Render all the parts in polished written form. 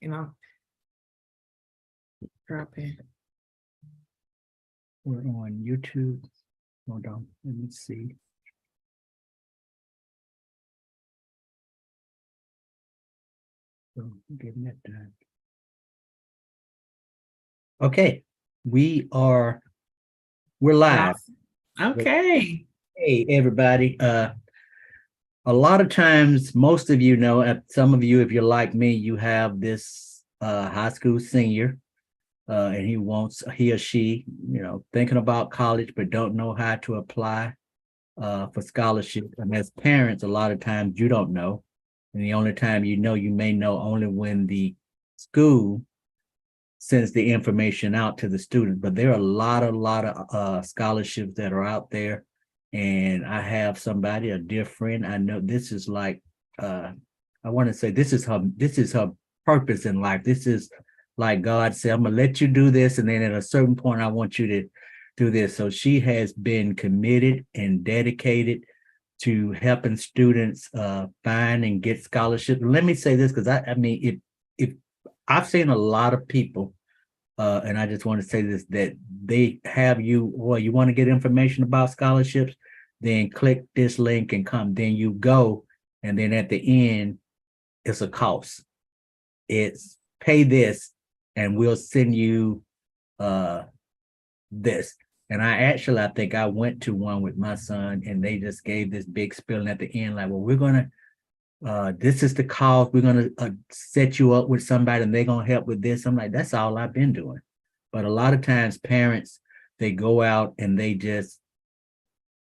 you know, drop in. We're on YouTube. Hold on, let me see. So getting that done. Okay, we're live. Okay. Hey, everybody. A lot of times, most of you know, some of you, if you're like me, you have this high school senior, and he or she, thinking about college, but don't know how to apply for scholarship. And as parents, a lot of times you don't know. And the only time you may know only when the school sends the information out to the student. But there are a lot of scholarships that are out there. And I have somebody, a dear friend. I know this is like, I want to say this is her purpose in life. This is like God said, I'm gonna let you do this, and then at a certain point, I want you to do this. So she has been committed and dedicated to helping students find and get scholarships. Let me say this, because I mean, if I've seen a lot of people, and I just want to say this, that they have you, or you want to get information about scholarships, then click this link and come. Then you go, and then at the end, it's a cost. It's pay this, and we'll send you this. And I think I went to one with my son, and they just gave this big spiel at the end, like, well, we're gonna this is the cost. We're gonna set you up with somebody, and they're gonna help with this. I'm like, that's all I've been doing. But a lot of times, parents, they go out and they just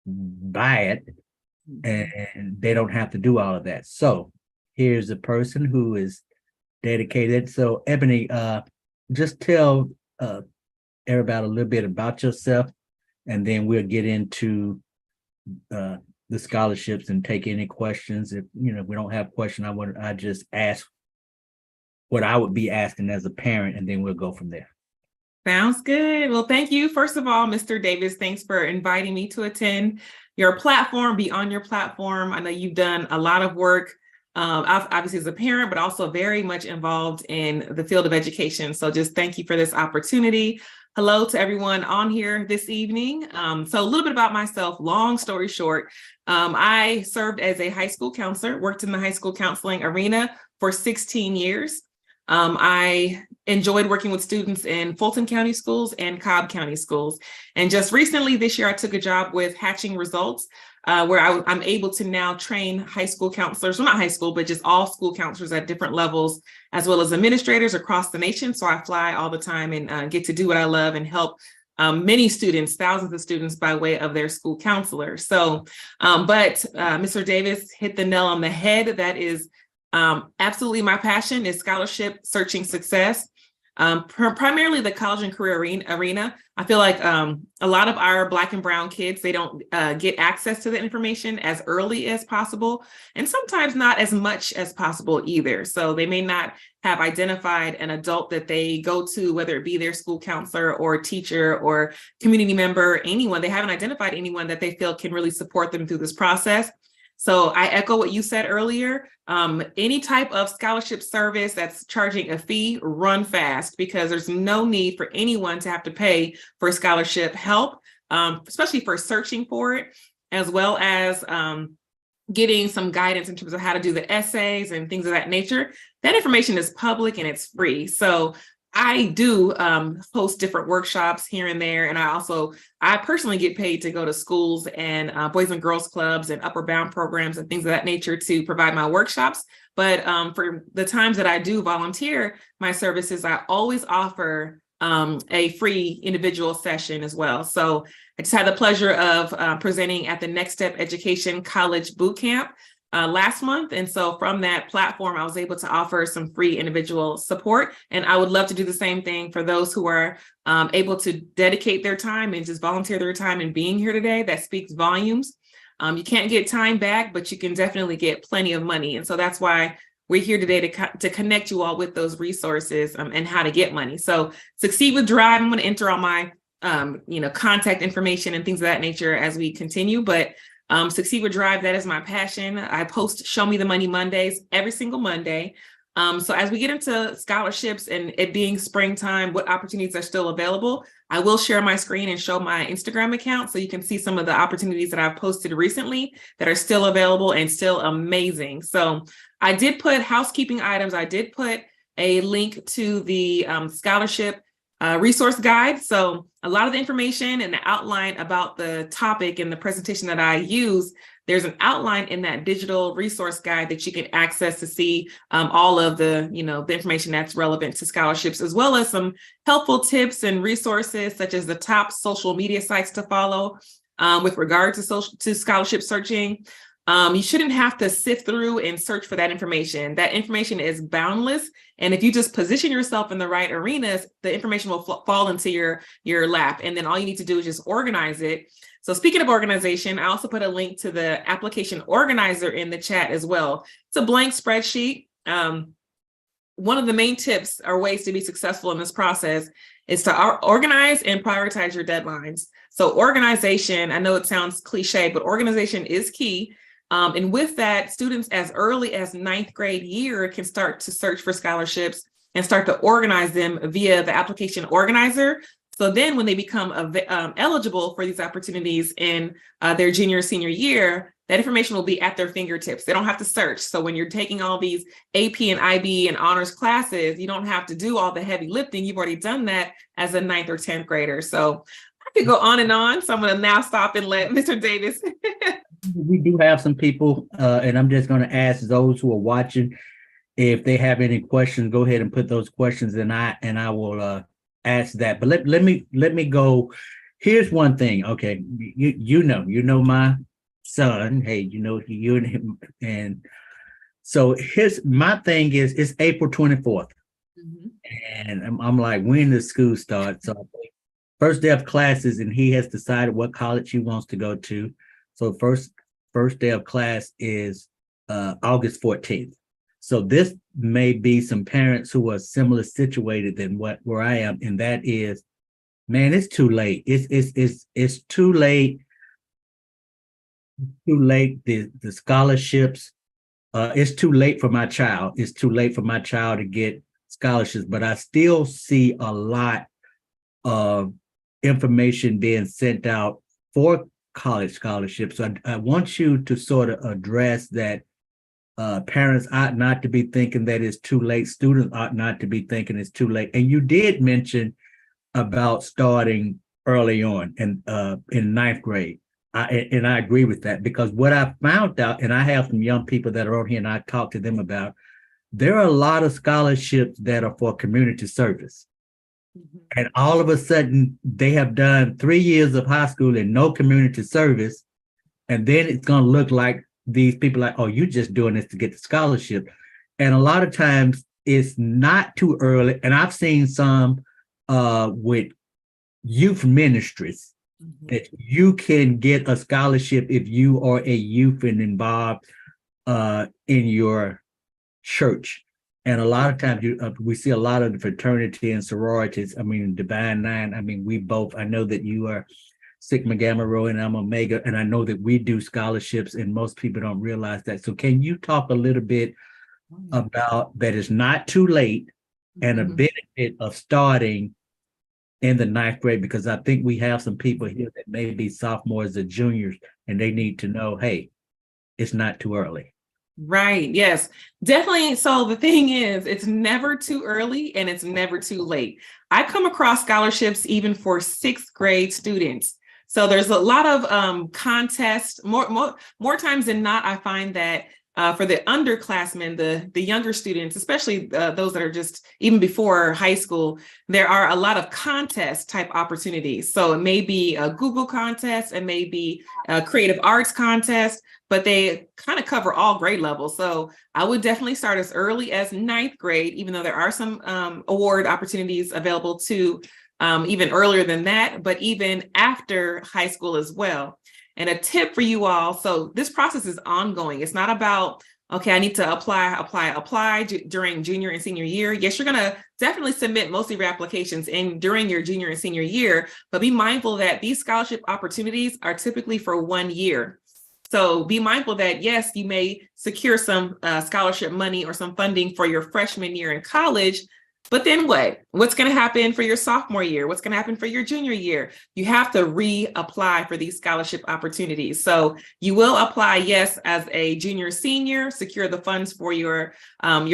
buy it, and they don't have to do all of that. So here's a person who is dedicated. So Ebony, just tell everybody a little bit about yourself, and then we'll get into the scholarships and take any questions. If we don't have questions, I just ask what I would be asking as a parent, and then we'll go from there. Sounds good. Well, thank you. First of all, Mr. Davis, thanks for inviting me to attend your platform, be on your platform. I know you've done a lot of work, obviously as a parent, but also very much involved in the field of education. So just thank you for this opportunity. Hello to everyone on here this evening. So a little bit about myself, long story short, I served as a high school counselor, worked in the high school counseling arena for 16 years. I enjoyed working with students in Fulton County schools and Cobb County schools. And just recently this year, I took a job with Hatching Results, where I'm able to now train high school counselors, well, not high school, but just all school counselors at different levels, as well as administrators across the nation. So I fly all the time and get to do what I love and help many students, thousands of students by way of their school counselor. So, but Mr. Davis hit the nail on the head. That is absolutely my passion, is scholarship searching success. Primarily the college and career arena. I feel like a lot of our Black and brown kids, they don't get access to the information as early as possible, and sometimes not as much as possible either. So they may not have identified an adult that they go to, whether it be their school counselor or teacher or community member, anyone. They haven't identified anyone that they feel can really support them through this process. So I echo what you said earlier. Any type of scholarship service that's charging a fee, run fast, because there's no need for anyone to have to pay for scholarship help, especially for searching for it, as well as getting some guidance in terms of how to do the essays and things of that nature. That information is public and it's free. So I do host different workshops here and there. And I personally get paid to go to schools and Boys and Girls Clubs and Upward Bound programs and things of that nature to provide my workshops. But for the times that I do volunteer my services, I always offer a free individual session as well. So I just had the pleasure of presenting at the Next Step Education College Bootcamp last month. And so from that platform, I was able to offer some free individual support. And I would love to do the same thing for those who are able to dedicate their time and just volunteer their time in being here today. That speaks volumes. You can't get time back, but you can definitely get plenty of money. And so that's why we're here today to connect you all with those resources and how to get money. So Succeed with Drive, I'm going to enter all my contact information and things of that nature as we continue. But Succeed with Drive, that is my passion. I post Show Me the Money Mondays every single Monday. So as we get into scholarships and it being springtime, what opportunities are still available, I will share my screen and show my Instagram account so you can see some of the opportunities that I've posted recently that are still available and still amazing. So I did put housekeeping items. I did put a link to the scholarship resource guide. So a lot of the information and the outline about the topic and the presentation that I use, there's an outline in that digital resource guide that you can access to see all of the, the information that's relevant to scholarships, as well as some helpful tips and resources, such as the top social media sites to follow with regard to scholarship searching. You shouldn't have to sift through and search for that information. That information is boundless. And if you just position yourself in the right arenas, the information will fall into your lap. And then all you need to do is just organize it. So speaking of organization, I also put a link to the application organizer in the chat as well. It's a blank spreadsheet. One of the main tips or ways to be successful in this process is to organize and prioritize your deadlines. So organization, I know it sounds cliche, but organization is key. And with that, students as early as 9th grade year can start to search for scholarships and start to organize them via the application organizer. So then when they become eligible for these opportunities in their junior or senior year, that information will be at their fingertips. They don't have to search. So when you're taking all these AP and IB and honors classes, you don't have to do all the heavy lifting. You've already done that as a 9th or 10th grader. So I could go on and on. So I'm going to now stop and let Mr. Davis. We do have some people, and I'm just going to ask those who are watching, if they have any questions, go ahead and put those questions and I will ask that. But let me go. Here's one thing. Okay, you know my son. Hey, you and him, and so my thing is it's April 24th, and I'm like, when does school start? So first day of classes, and he has decided what college he wants to go to. So first day of class is August 14th. So this may be some parents who are similar situated than where I am, and that is, man, it's too late. It's too late. Too late. The scholarships. It's too late for my child. It's too late for my child to get scholarships, but I still see a lot of information being sent out for college scholarships. So I want you to sort of address that. Parents ought not to be thinking that it's too late. Students ought not to be thinking it's too late. And you did mention about starting early on in 9th grade. And I agree with that, because what I found out, and I have some young people that are on here and I talk to them about, there are a lot of scholarships that are for community service. And all of a sudden they have done 3 years of high school and no community service. And then it's going to look like these people like, oh, you're just doing this to get the scholarship. And a lot of times it's not too early. And I've seen some with youth ministries that you can get a scholarship if you are a youth and involved in your church. And a lot of times we see a lot of the fraternity and sororities. I mean, Divine Nine. I mean, I know that you are Sigma Gamma Rho and I'm Omega, and I know that we do scholarships, and most people don't realize that. So can you talk a little bit about that it's not too late and a benefit of starting in the 9th grade? Because I think we have some people here that may be sophomores or juniors, and they need to know, hey, it's not too early. Right. Yes, definitely. So the thing is, it's never too early and it's never too late. I come across scholarships even for 6th grade students. So there's a lot of contests. More times than not, I find that for the underclassmen, the younger students, especially those that are just even before high school, there are a lot of contest type opportunities. So it may be a Google contest, it may be a creative arts contest, but they kind of cover all grade levels. So I would definitely start as early as 9th grade, even though there are some award opportunities available to even earlier than that, but even after high school as well. And a tip for you all, so this process is ongoing. It's not about, okay, I need to apply during junior and senior year. Yes, you're gonna definitely submit most of your applications during your junior and senior year, but be mindful that these scholarship opportunities are typically for 1 year. So be mindful that, yes, you may secure some scholarship money or some funding for your freshman year in college, but then what? What's going to happen for your sophomore year? What's going to happen for your junior year? You have to reapply for these scholarship opportunities. So you will apply, yes, as a junior, senior, secure the funds for your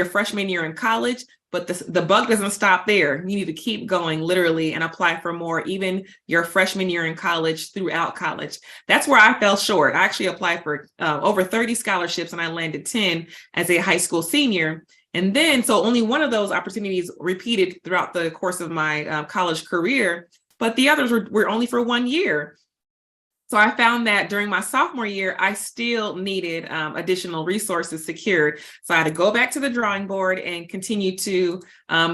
freshman year in college. But the buck doesn't stop there. You need to keep going literally and apply for more, even your freshman year in college, throughout college. That's where I fell short. I actually applied for over 30 scholarships and I landed 10 as a high school senior. And then, so only one of those opportunities repeated throughout the course of my college career, but the others were only for 1 year. So I found that during my sophomore year, I still needed additional resources secured. So I had to go back to the drawing board and continue to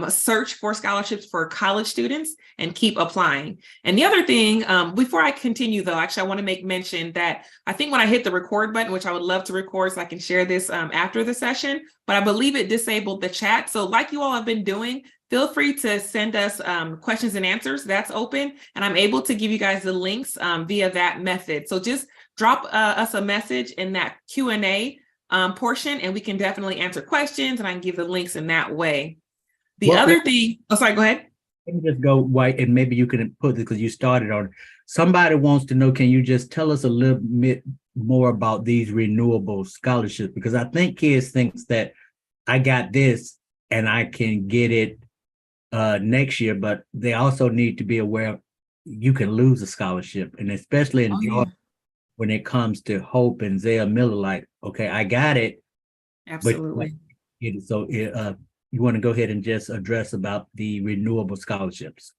search for scholarships for college students and keep applying. And the other thing, before I continue though, actually, I want to make mention that I think when I hit the record button, which I would love to record so I can share this after the session, but I believe it disabled the chat. So like you all have been doing, feel free to send us questions and answers. That's open. And I'm able to give you guys the links via that method. So just drop us a message in that Q&A portion, and we can definitely answer questions, and I can give the links in that way. The other thing, oh, sorry, go ahead. Let me just go white, and maybe you can put it because you started on it. Somebody wants to know, can you just tell us a little bit more about these renewable scholarships? Because I think kids think that I got this and I can get it next year, but they also need to be aware you can lose a scholarship, and especially in Georgia, when it comes to Hope and Zaya Miller, like, okay, I got it. Absolutely. So you want to go ahead and just address about the renewable scholarships?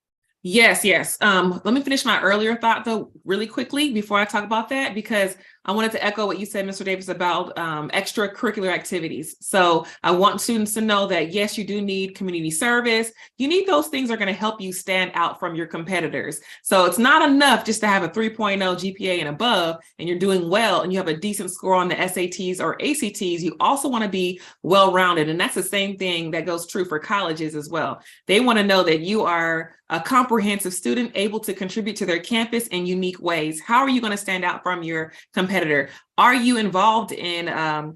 Yes. Let me finish my earlier thought though, really quickly before I talk about that, because I wanted to echo what you said, Mr. Davis, about extracurricular activities. So I want students to know that, yes, you do need community service. You need those things that are going to help you stand out from your competitors. So it's not enough just to have a 3.0 GPA and above, and you're doing well, and you have a decent score on the SATs or ACTs. You also want to be well-rounded. And that's the same thing that goes true for colleges as well. They want to know that you are a comprehensive student able to contribute to their campus in unique ways. How are you going to stand out from your competitor? Are you involved in,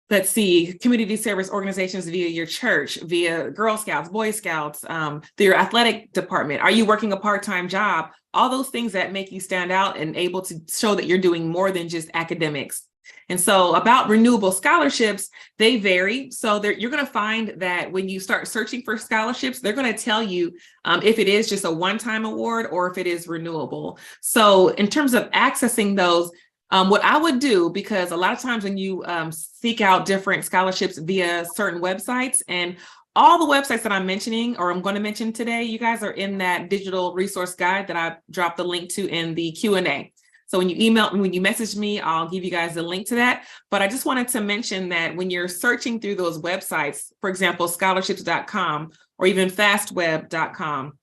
let's see, community service organizations via your church, via Girl Scouts, Boy Scouts, through your athletic department? Are you working a part-time job? All those things that make you stand out and able to show that you're doing more than just academics. And so about renewable scholarships, they vary. So you're going to find that when you start searching for scholarships, they're going to tell you if it is just a one-time award or if it is renewable. So in terms of accessing those, what I would do, because a lot of times when you seek out different scholarships via certain websites, and all the websites that I'm mentioning or I'm going to mention today, you guys are in that digital resource guide that I dropped the link to in the Q&A. So when you message me, I'll give you guys a link to that. But I just wanted to mention that when you're searching through those websites, for example, scholarships.com or even fastweb.com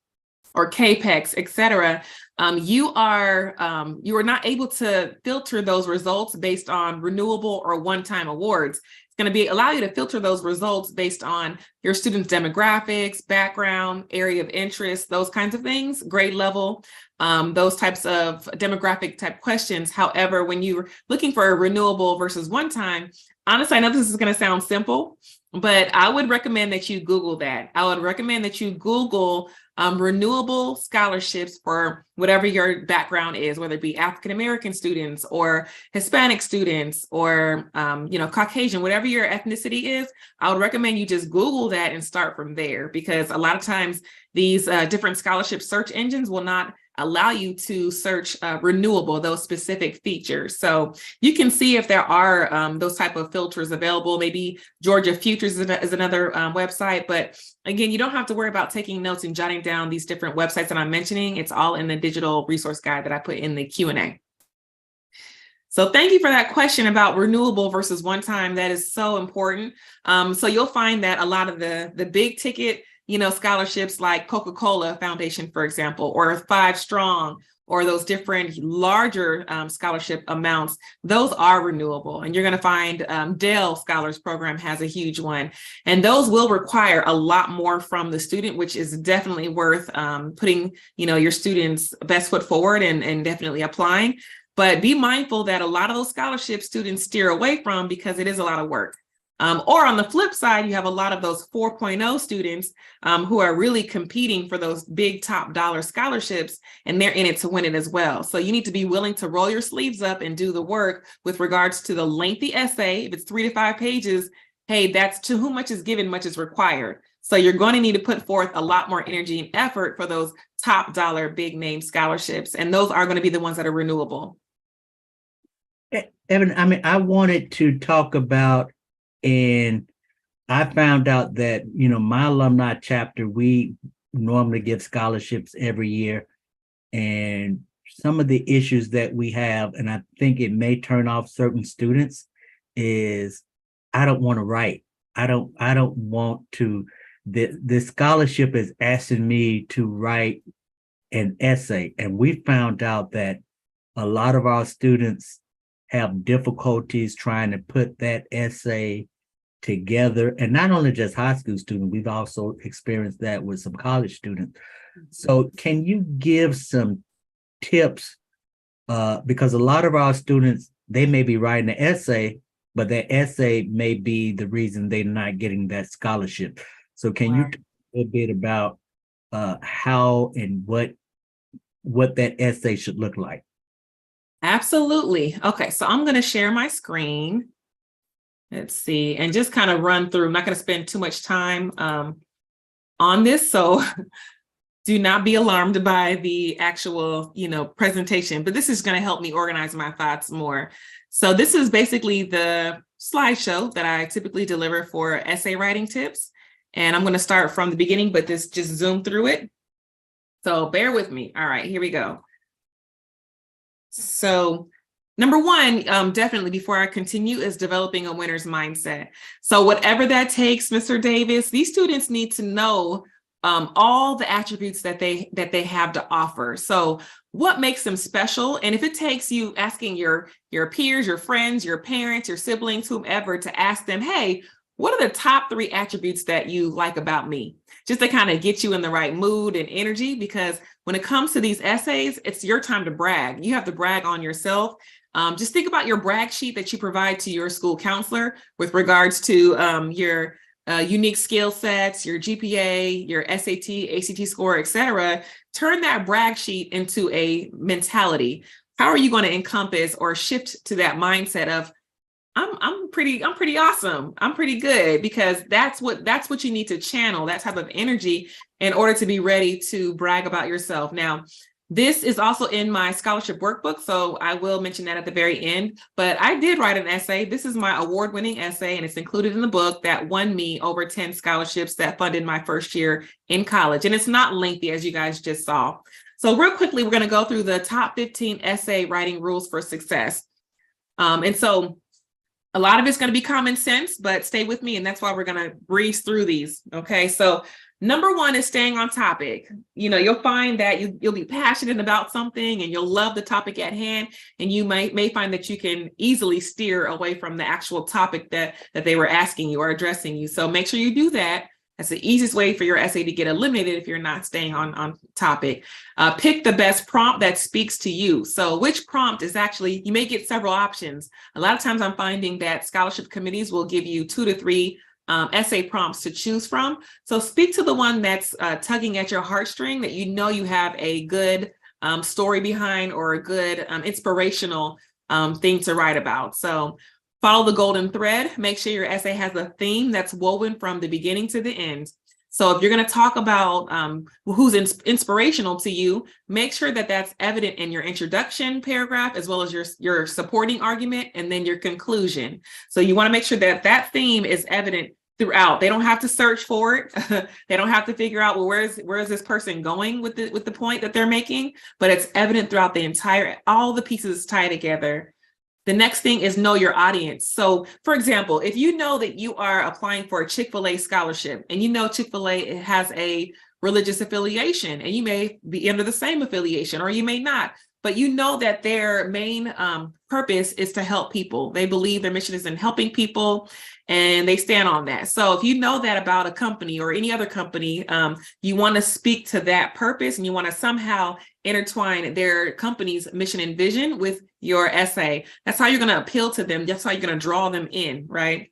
or KPEX, et cetera, you are not able to filter those results based on renewable or one-time awards. Going to allow you to filter those results based on your students' demographics, background, area of interest, those kinds of things, grade level, those types of demographic type questions. However, when you're looking for a renewable versus one time, honestly, I know this is going to sound simple, but I would recommend that you Google that. I would recommend that you Google renewable scholarships for whatever your background is, whether it be African-American students or Hispanic students or, Caucasian, whatever your ethnicity is. I would recommend you just Google that and start from there, because a lot of times these different scholarship search engines will not allow you to search renewable, those specific features. So you can see if there are those type of filters available. Maybe Georgia Futures is another website, but again, you don't have to worry about taking notes and jotting down these different websites that I'm mentioning. It's all in the digital resource guide that I put in the Q&A. So thank you for that question about renewable versus one time. That is so important. So you'll find that a lot of the big ticket scholarships like Coca-Cola Foundation, for example, or 5 Strong, or those different larger scholarship amounts, those are renewable. And you're going to find Dell Scholars Program has a huge one. And those will require a lot more from the student, which is definitely worth putting your students' best foot forward and definitely applying. but be mindful that a lot of those scholarships students steer away from because it is a lot of work. Or on the flip side, you have a lot of those 4.0 students who are really competing for those big top dollar scholarships, and they're in it to win it as well. So you need to be willing to roll your sleeves up and do the work with regards to the lengthy essay. If it's 3 to 5 pages, hey, that's to whom much is given, much is required. So you're going to need to put forth a lot more energy and effort for those top dollar big name scholarships. And those are going to be the ones that are renewable. Evan, I mean, I wanted to talk about, and I found out that, my alumni chapter, we normally give scholarships every year. And some of the issues that we have, and I think it may turn off certain students, is I don't want to write. I don't want to, the scholarship is asking me to write an essay. And we found out that a lot of our students have difficulties trying to put that essay together. And not only just high school students, we've also experienced that with some college students. So can you give some tips? Because a lot of our students, they may be writing an essay, but that essay may be the reason they're not getting that scholarship. So can you talk a bit about how and what that essay should look like? Absolutely. Okay, so I'm going to share my screen. Let's see, and just kind of run through. I'm not going to spend too much time on this, so do not be alarmed by the actual, presentation, but this is going to help me organize my thoughts more. So this is basically the slideshow that I typically deliver for essay writing tips. And I'm going to start from the beginning, but just zoom through it. So bear with me. All right, here we go. So number one, definitely before I continue, is developing a winner's mindset. So whatever that takes, Mr. Davis, these students need to know all the attributes that they have to offer. So what makes them special? And if it takes you asking your peers, your friends, your parents, your siblings, whomever, to ask them, hey, what are the top 3 attributes that you like about me? Just to kind of get you in the right mood and energy, because when it comes to these essays, it's your time to brag. You have to brag on yourself. Just think about your brag sheet that you provide to your school counselor with regards to your unique skill sets, your GPA, your SAT, ACT score, et cetera. Turn that brag sheet into a mentality. How are you going to encompass or shift to that mindset of, I'm pretty awesome. I'm pretty good, because that's what you need to channel, that type of energy, in order to be ready to brag about yourself. Now, this is also in my scholarship workbook, so I will mention that at the very end. But I did write an essay. This is my award-winning essay, and it's included in the book, that won me over 10 scholarships that funded my first year in college. And it's not lengthy, as you guys just saw. So real quickly, we're going to go through the top 15 essay writing rules for success. And so a lot of it's going to be common sense, but stay with me, and that's why we're going to breeze through these. Okay, so number 1 is staying on topic. You'll find that you'll be passionate about something and you'll love the topic at hand, and you may find that you can easily steer away from the actual topic that they were asking you or addressing you. So make sure you do that. That's the easiest way for your essay to get eliminated if you're not staying on topic. Pick the best prompt that speaks to you. So which prompt is actually, you may get several options. A lot of times I'm finding that scholarship committees will give you 2 to 3 essay prompts to choose from. So speak to the one that's tugging at your heartstring, that you have a good story behind, or a good inspirational thing to write about. So follow the golden thread. Make sure your essay has a theme that's woven from the beginning to the end. So if you're going to talk about who's inspirational to you, make sure that that's evident in your introduction paragraph, as well as your supporting argument, and then your conclusion. So you want to make sure that that theme is evident throughout. They don't have to search for it. They don't have to figure out, well, where is this person going with the point that they're making, but it's evident throughout all the pieces tie together. The next thing is know your audience. So for example, if you know that you are applying for a Chick-fil-A scholarship, and Chick-fil-A has a religious affiliation, and you may be under the same affiliation, or you may not, but you know that their main purpose is to help people. They believe their mission is in helping people, and they stand on that. So if you know that about a company or any other company, you want to speak to that purpose, and you want to somehow intertwine their company's mission and vision with your essay. That's how you're going to appeal to them. That's how you're going to draw them in, right?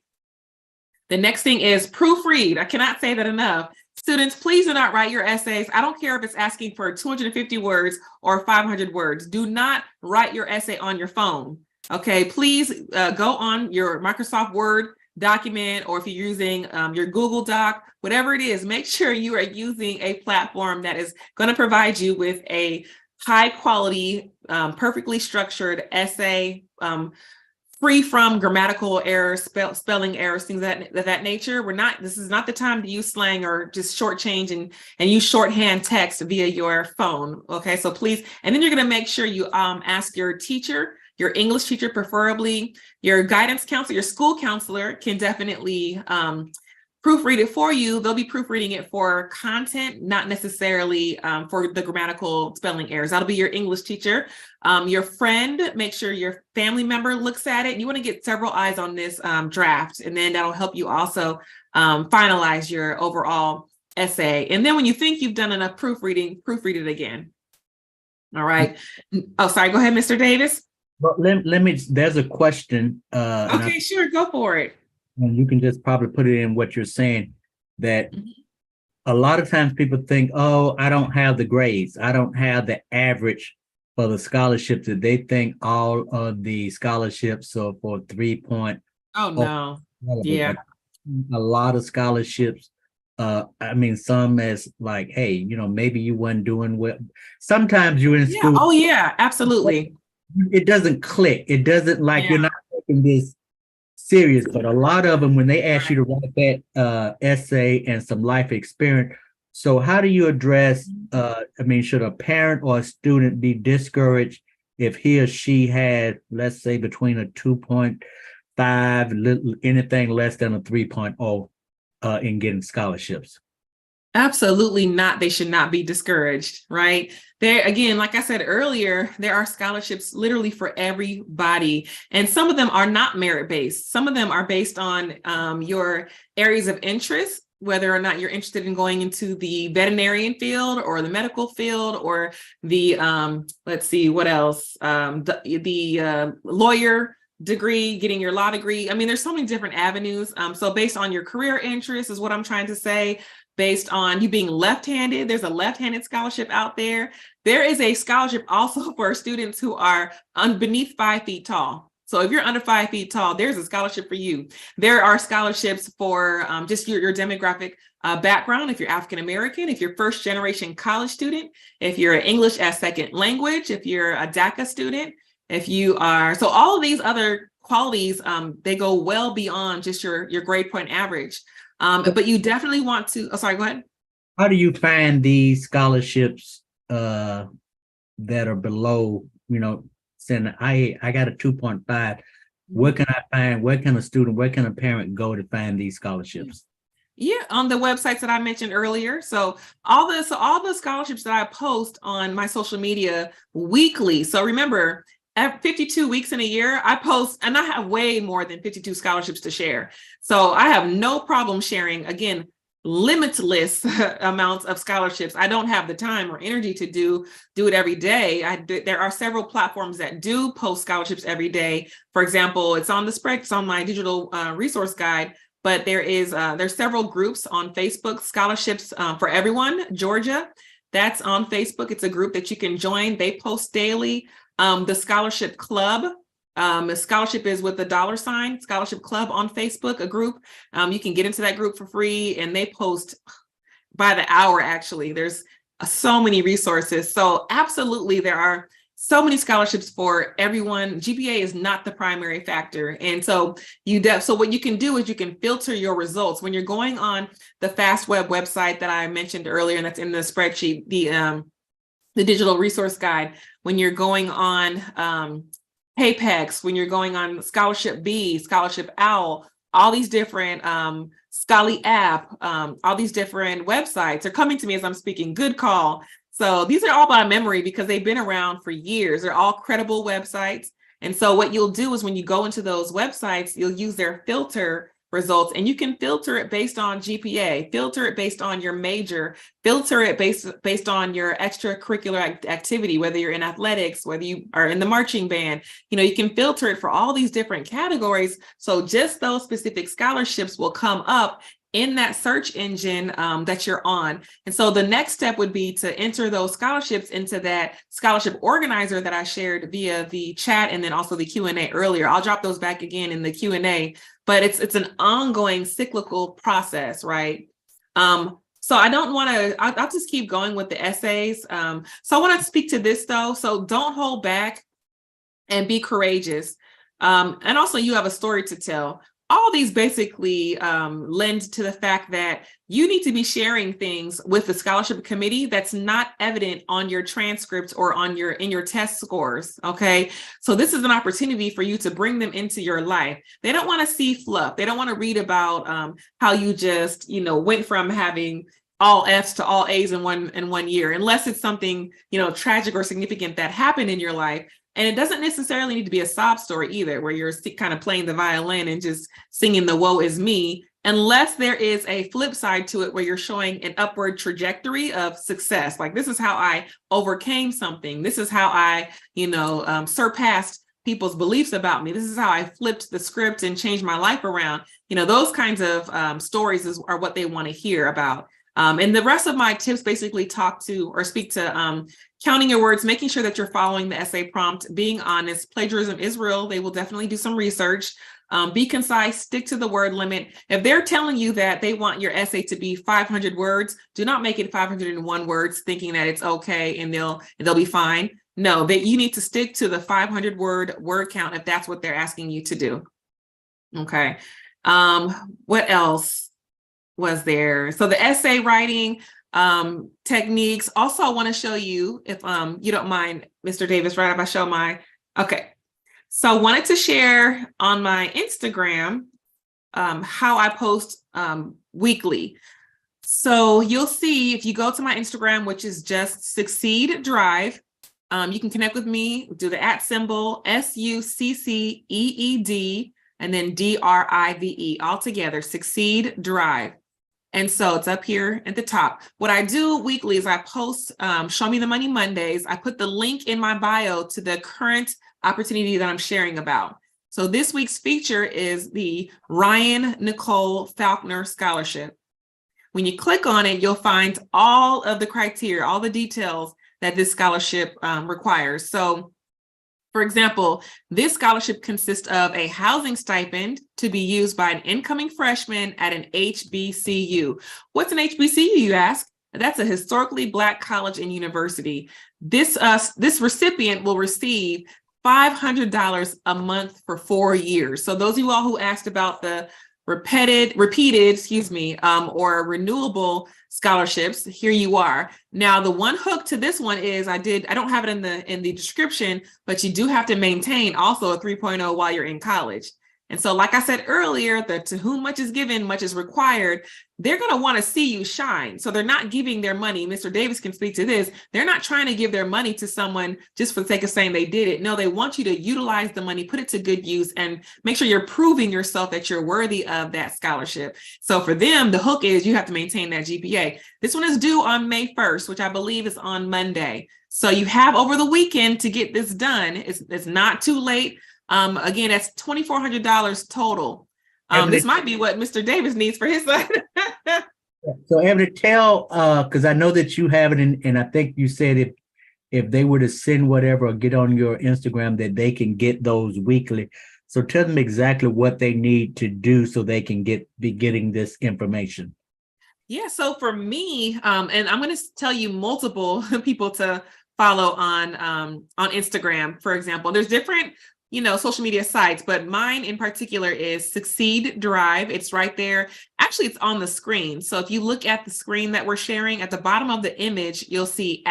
The next thing is proofread. I cannot say that enough. Students, please do not write your essays. I don't care if it's asking for 250 words or 500 words. Do not write your essay on your phone. Okay, please go on your Microsoft Word document, or if you're using your Google Doc, whatever it is, make sure you are using a platform that is going to provide you with a high quality, perfectly structured essay, free from grammatical errors, spelling errors, things of that nature. This is not the time to use slang or just shortchange and use shorthand text via your phone. Okay, so please, and then you're going to make sure you ask your teacher, your English teacher, preferably your guidance counselor, your school counselor can definitely proofread it for you. They'll be proofreading it for content, not necessarily for the grammatical spelling errors. That'll be your English teacher. Your friend, make sure your family member looks at it. You want to get several eyes on this draft, and then that'll help you also finalize your overall essay. And then when you think you've done enough proofreading, proofread it again. All right. Oh, sorry. Go ahead, Mr. Davis. Well, let me, there's a question. Okay, sure. Go for it. And you can just probably put it in what you're saying, that a lot of times people think, oh, I don't have the grades. I don't have the average for the scholarships. That they think all of the scholarships are for 3 point. Oh, no. Yeah. A lot of scholarships. I mean, some as like, hey, you know, maybe you weren't doing well. Sometimes you're in school. Oh, yeah, absolutely. It doesn't click. It doesn't, like, you're not taking this serious, but a lot of them, when they ask you to write that essay and some life experience. So how do you address, I mean, should a parent or a student be discouraged if he or she had, let's say, between a 2.5, anything less than a 3.0 in getting scholarships? Absolutely not. They should not be discouraged, right? There, again, like I said earlier, there are scholarships literally for everybody. And some of them are not merit-based. Some of them are based on your areas of interest, whether or not you're interested in going into the veterinarian field or the medical field or the, let's see, what else? The lawyer degree, getting your law degree. I mean, there's so many different avenues. So based on your career interests is what I'm trying to say. Based on you being left-handed, there's a left-handed scholarship out there. There is a scholarship also for students who are beneath 5 feet tall. So if you're under 5 feet tall, there's a scholarship for you. There are scholarships for just your demographic background. If you're African-American, if you're first-generation college student, if you're English as second language, if you're a DACA student, if you are, so all of these other qualities, they go well beyond just your grade point average. But you definitely want to, oh, sorry, go ahead. How do you find these scholarships that are below, you know, saying I got a 2.5, where can I find, where can a student, where can a parent go to find these scholarships? Yeah, on the websites that I mentioned earlier. So all the scholarships that I post on my social media weekly. So remember, at 52 weeks in a year, I post, and I have way more than 52 scholarships to share. So I have no problem sharing, again, limitless amounts of scholarships. I don't have the time or energy to do it every day. There are several platforms that do post scholarships every day. For example, it's on the spread, it's on my digital resource guide, but there's several groups on Facebook, Scholarships for Everyone, Georgia. That's on Facebook. It's a group that you can join. They post daily. The Scholarship Club, the scholarship is with the $, Scholarship Club on Facebook, a group. You can get into that group for free, and they post by the hour, actually. There's so many resources. So absolutely, there are so many scholarships for everyone. GPA is not the primary factor. And so so what you can do is you can filter your results. When you're going on the FastWeb website that I mentioned earlier, and that's in the spreadsheet, the digital resource guide, when you're going on PAYPEX, when you're going on Scholarship B, Scholarship OWL, all these different Scholly app, all these different websites are coming to me as I'm speaking. Good Call. So these are all by memory because they've been around for years. They're all credible websites. And so what you'll do is when you go into those websites, you'll use their filter results, and you can filter it based on GPA, filter it based on your major, filter it based on your extracurricular activity, whether you're in athletics, whether you are in the marching band. You can filter it for all these different categories. So just those specific scholarships will come up in that search engine that you're on. And so the next step would be to enter those scholarships into that scholarship organizer that I shared via the chat and then also the Q&A earlier. I'll drop those back again in the Q&A, but it's an ongoing cyclical process, right? So I don't want to, I'll just keep going with the essays. So I want to speak to this though. So don't hold back and be courageous. And also you have a story to tell. All these basically lend to the fact that you need to be sharing things with the scholarship committee that's not evident on your transcripts or in your test scores. Okay, so this is an opportunity for you to bring them into your life. They don't want to see fluff. They don't want to read about how you just went from having all F's to all A's in one year, unless it's something tragic or significant that happened in your life. And it doesn't necessarily need to be a sob story either, where you're kind of playing the violin and just singing the woe is me, unless there is a flip side to it where you're showing an upward trajectory of success. Like, this is how I overcame something. This is how I, surpassed people's beliefs about me. This is how I flipped the script and changed my life around. Those kinds of stories are what they want to hear about. And the rest of my tips basically speak to counting your words, making sure that you're following the essay prompt, being honest. Plagiarism is real. They will definitely do some research. Be concise, stick to the word limit. If they're telling you that they want your essay to be 500 words, do not make it 501 words thinking that it's okay and they'll be fine. No, that you need to stick to the 500 word count if that's what they're asking you to do. Okay. What else was there? So the essay writing techniques. Also, I want to show you, if you don't mind, Mr. Davis, right? If I show okay. So I wanted to share on my Instagram how I post weekly. So you'll see if you go to my Instagram, which is just Succeed Drive, you can connect with me, do the @ symbol, SUCCEED, and then DRIVE, all together, Succeed Drive. And so it's up here at the top. What I do weekly is I post Show Me the Money Mondays. I put the link in my bio to the current opportunity that I'm sharing about. So this week's feature is the Ryan Nicole Faulkner Scholarship. When you click on it, you'll find all of the criteria, all the details that this scholarship requires. So, for example, this scholarship consists of a housing stipend to be used by an incoming freshman at an HBCU. What's an HBCU, you ask? That's a historically Black college and university. This recipient will receive $500 a month for 4 years. So those of you all who asked about the repeated, or renewable scholarships, here you are. Now, the one hook to this one is I don't have it in the description, but you do have to maintain also a 3.0 while you're in college. And so, like I said earlier, that to whom much is given, much is required. They're going to want to see you shine. So they're not giving their money. Mr. Davis can speak to this. They're not trying to give their money to someone just for the sake of saying they did it. No, they want you to utilize the money, put it to good use, and make sure you're proving yourself that you're worthy of that scholarship. So for them, the hook is you have to maintain that GPA. This one is due on May 1st, which I believe is on Monday. So you have over the weekend to get this done. It's not too late. Again, that's $2,400 total. This might be what Mr. Davis needs for his son. So Ebony, tell, because I know that you have it, and I think you said if they were to send whatever or get on your Instagram that they can get those weekly. So tell them exactly what they need to do so they can be getting this information. Yeah, so for me, and I'm going to tell you multiple people to follow on Instagram, for example. There's different social media sites, but mine in particular is Succeed Drive. It's right there. Actually, it's on the screen. So if you look at the screen that we're sharing, at the bottom of the image, you'll see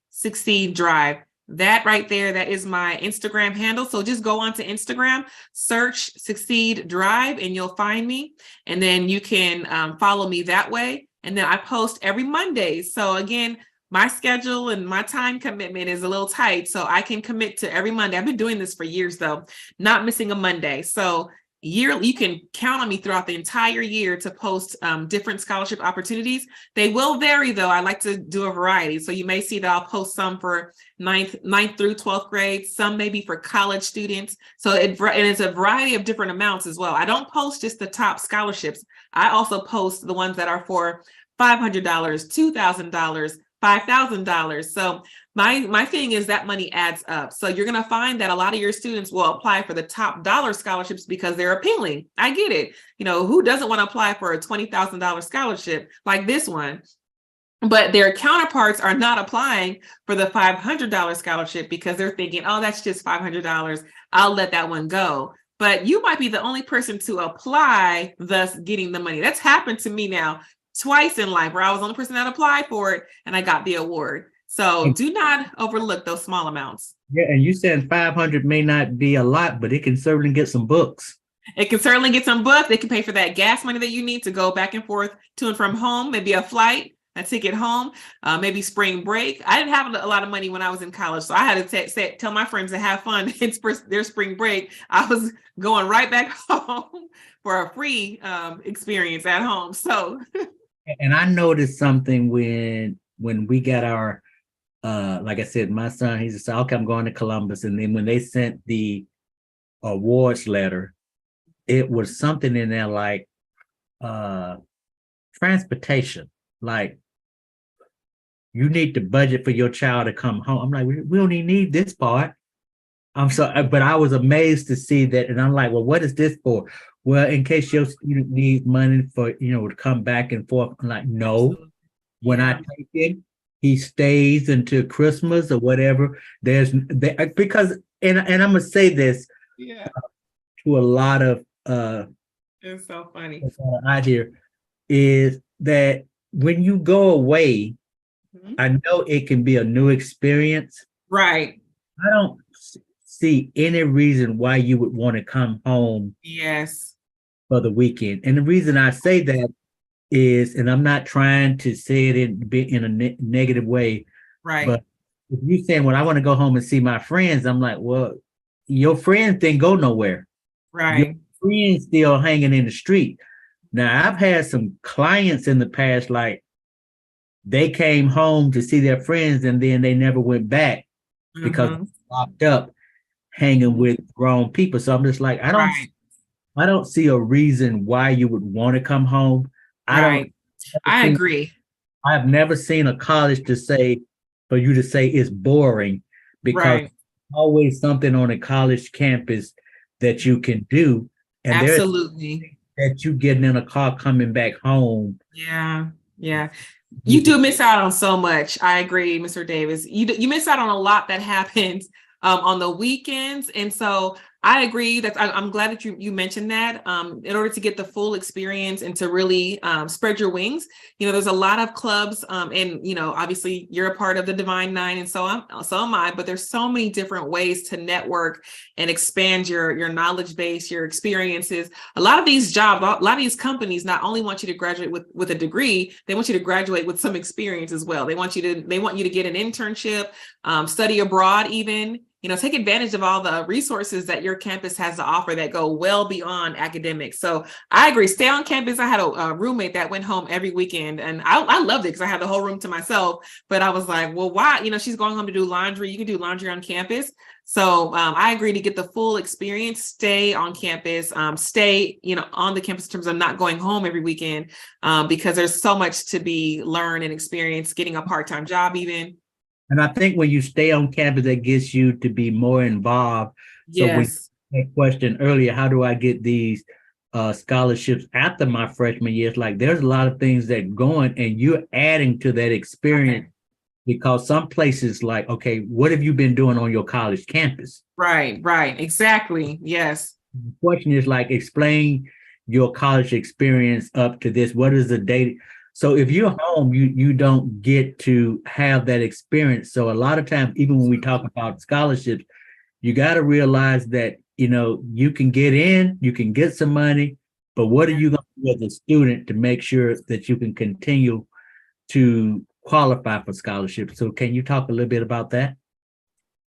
@Succeed Drive. That right there, that is my Instagram handle. So just go onto Instagram, search Succeed Drive, and you'll find me. And then you can follow me that way. And then I post every Monday. So again, my schedule and my time commitment is a little tight, so I can commit to every Monday. I've been doing this for years though, not missing a Monday. So yearly, you can count on me throughout the entire year to post different scholarship opportunities. They will vary though. I like to do a variety. So you may see that I'll post some for ninth through 12th grade, some maybe for college students. So and it's a variety of different amounts as well. I don't post just the top scholarships. I also post the ones that are for $500, $2,000, $5,000. So my thing is that money adds up. So you're going to find that a lot of your students will apply for the top dollar scholarships because they're appealing. I get it. You know, who doesn't want to apply for a $20,000 scholarship like this one? But their counterparts are not applying for the $500 scholarship because they're thinking, oh, that's just $500. I'll let that one go. But you might be the only person to apply, thus getting the money. That's happened to me now twice in life where I was the only person that applied for it and I got the award. So do not overlook those small amounts. Yeah, and you said 500 may not be a lot, but it can certainly get some books. It can certainly get some books. They can pay for that gas money that you need to go back and forth to and from home, maybe a flight, a ticket home, maybe spring break. I didn't have a lot of money when I was in college, so I had to tell my friends to have fun in their spring break. I was going right back home for a free experience at home. So, and I noticed something when we got our, like I said, my son, he said, okay, I'm going to Columbus. And then when they sent the awards letter, it was something in there like transportation, like you need to budget for your child to come home. I'm like, we don't even need this part. But I was amazed to see that. And I'm like, well, what is this for? Well, in case your student needs money for, to come back and forth. I'm like, no, when I take it, he stays until Christmas or whatever. Because I'm gonna say this to a lot of it's so funny out here is that when you go away, I know it can be a new experience. Right. I don't see any reason why you would want to come home. Yes. For the weekend. And the reason I say that is, and I'm not trying to say it in a negative way, right? But if you're saying, well, I want to go home and see my friends, I'm like, well, your friends didn't go nowhere. Right. Your friends still hanging in the street. Now, I've had some clients in the past, like they came home to see their friends and then they never went back because they locked up hanging with grown people. So I'm just like, I don't see a reason why you would want to come home. I agree. I've never seen a college for you to say it's boring, because there's always something on a college campus that you can do. And absolutely. That you getting in a car coming back home. Yeah. You do miss out on so much. I agree, Mr. Davis. You miss out on a lot that happens on the weekends. And so I agree that I'm glad that you mentioned that. In order to get the full experience and to really spread your wings, there's a lot of clubs, and obviously you're a part of the Divine Nine, and so am I. But there's so many different ways to network and expand your knowledge base, your experiences. A lot of these jobs, a lot of these companies not only want you to graduate with a degree, they want you to graduate with some experience as well. They want you to get an internship, study abroad, even. Take advantage of all the resources that your campus has to offer that go well beyond academics. So I agree. Stay on campus. I had a roommate that went home every weekend, and I loved it because I had the whole room to myself. But I was like, well, why? She's going home to do laundry. You can do laundry on campus. So I agree to get the full experience. Stay on campus. Stay, on the campus in terms of not going home every weekend, because there's so much to be learned and experienced. Getting a part-time job, even. And I think when you stay on campus, that gets you to be more involved. Yes. So when that question earlier, how do I get these scholarships after my freshman year? It's like there's a lot of things that going, and you're adding to that experience. Okay. Because some places like, okay, what have you been doing on your college campus? Right, exactly. Yes. The question is like, explain your college experience up to this. What is the date? So if you're home, you don't get to have that experience. So a lot of times, even when we talk about scholarships, you got to realize that, you can get in, you can get some money, but what are you going to do as a student to make sure that you can continue to qualify for scholarships. So can you talk a little bit about that?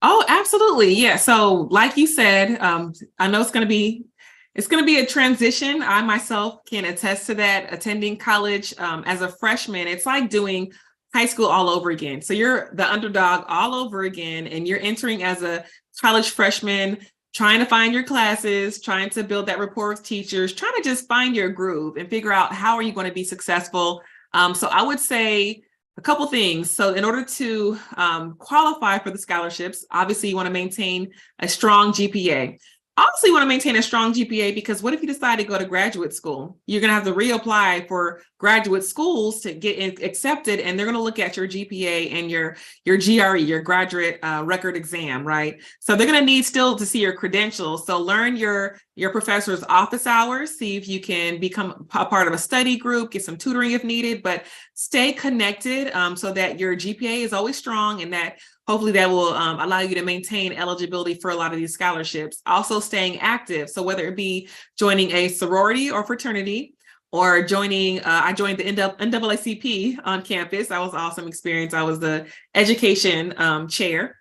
Oh, absolutely. Yeah. So like you said, I know it's going to be a transition. I myself can attest to that. Attending college as a freshman, it's like doing high school all over again. So you're the underdog all over again, and you're entering as a college freshman, trying to find your classes, trying to build that rapport with teachers, trying to just find your groove and figure out how are you going to be successful. So I would say a couple things. So in order to qualify for the scholarships, obviously you want to maintain a strong GPA. Also, you want to maintain a strong GPA because what if you decide to go to graduate school? You're going to have to reapply for graduate schools to get accepted, and they're going to look at your GPA and your GRE, your graduate record exam, right? So they're going to need still to see your credentials. So learn your professor's office hours, see if you can become a part of a study group, get some tutoring if needed, but stay connected so that your GPA is always strong, and that hopefully that will allow you to maintain eligibility for a lot of these scholarships. Also staying active. So whether it be joining a sorority or fraternity, or joining, I joined the NAACP on campus. That was an awesome experience. I was the education chair.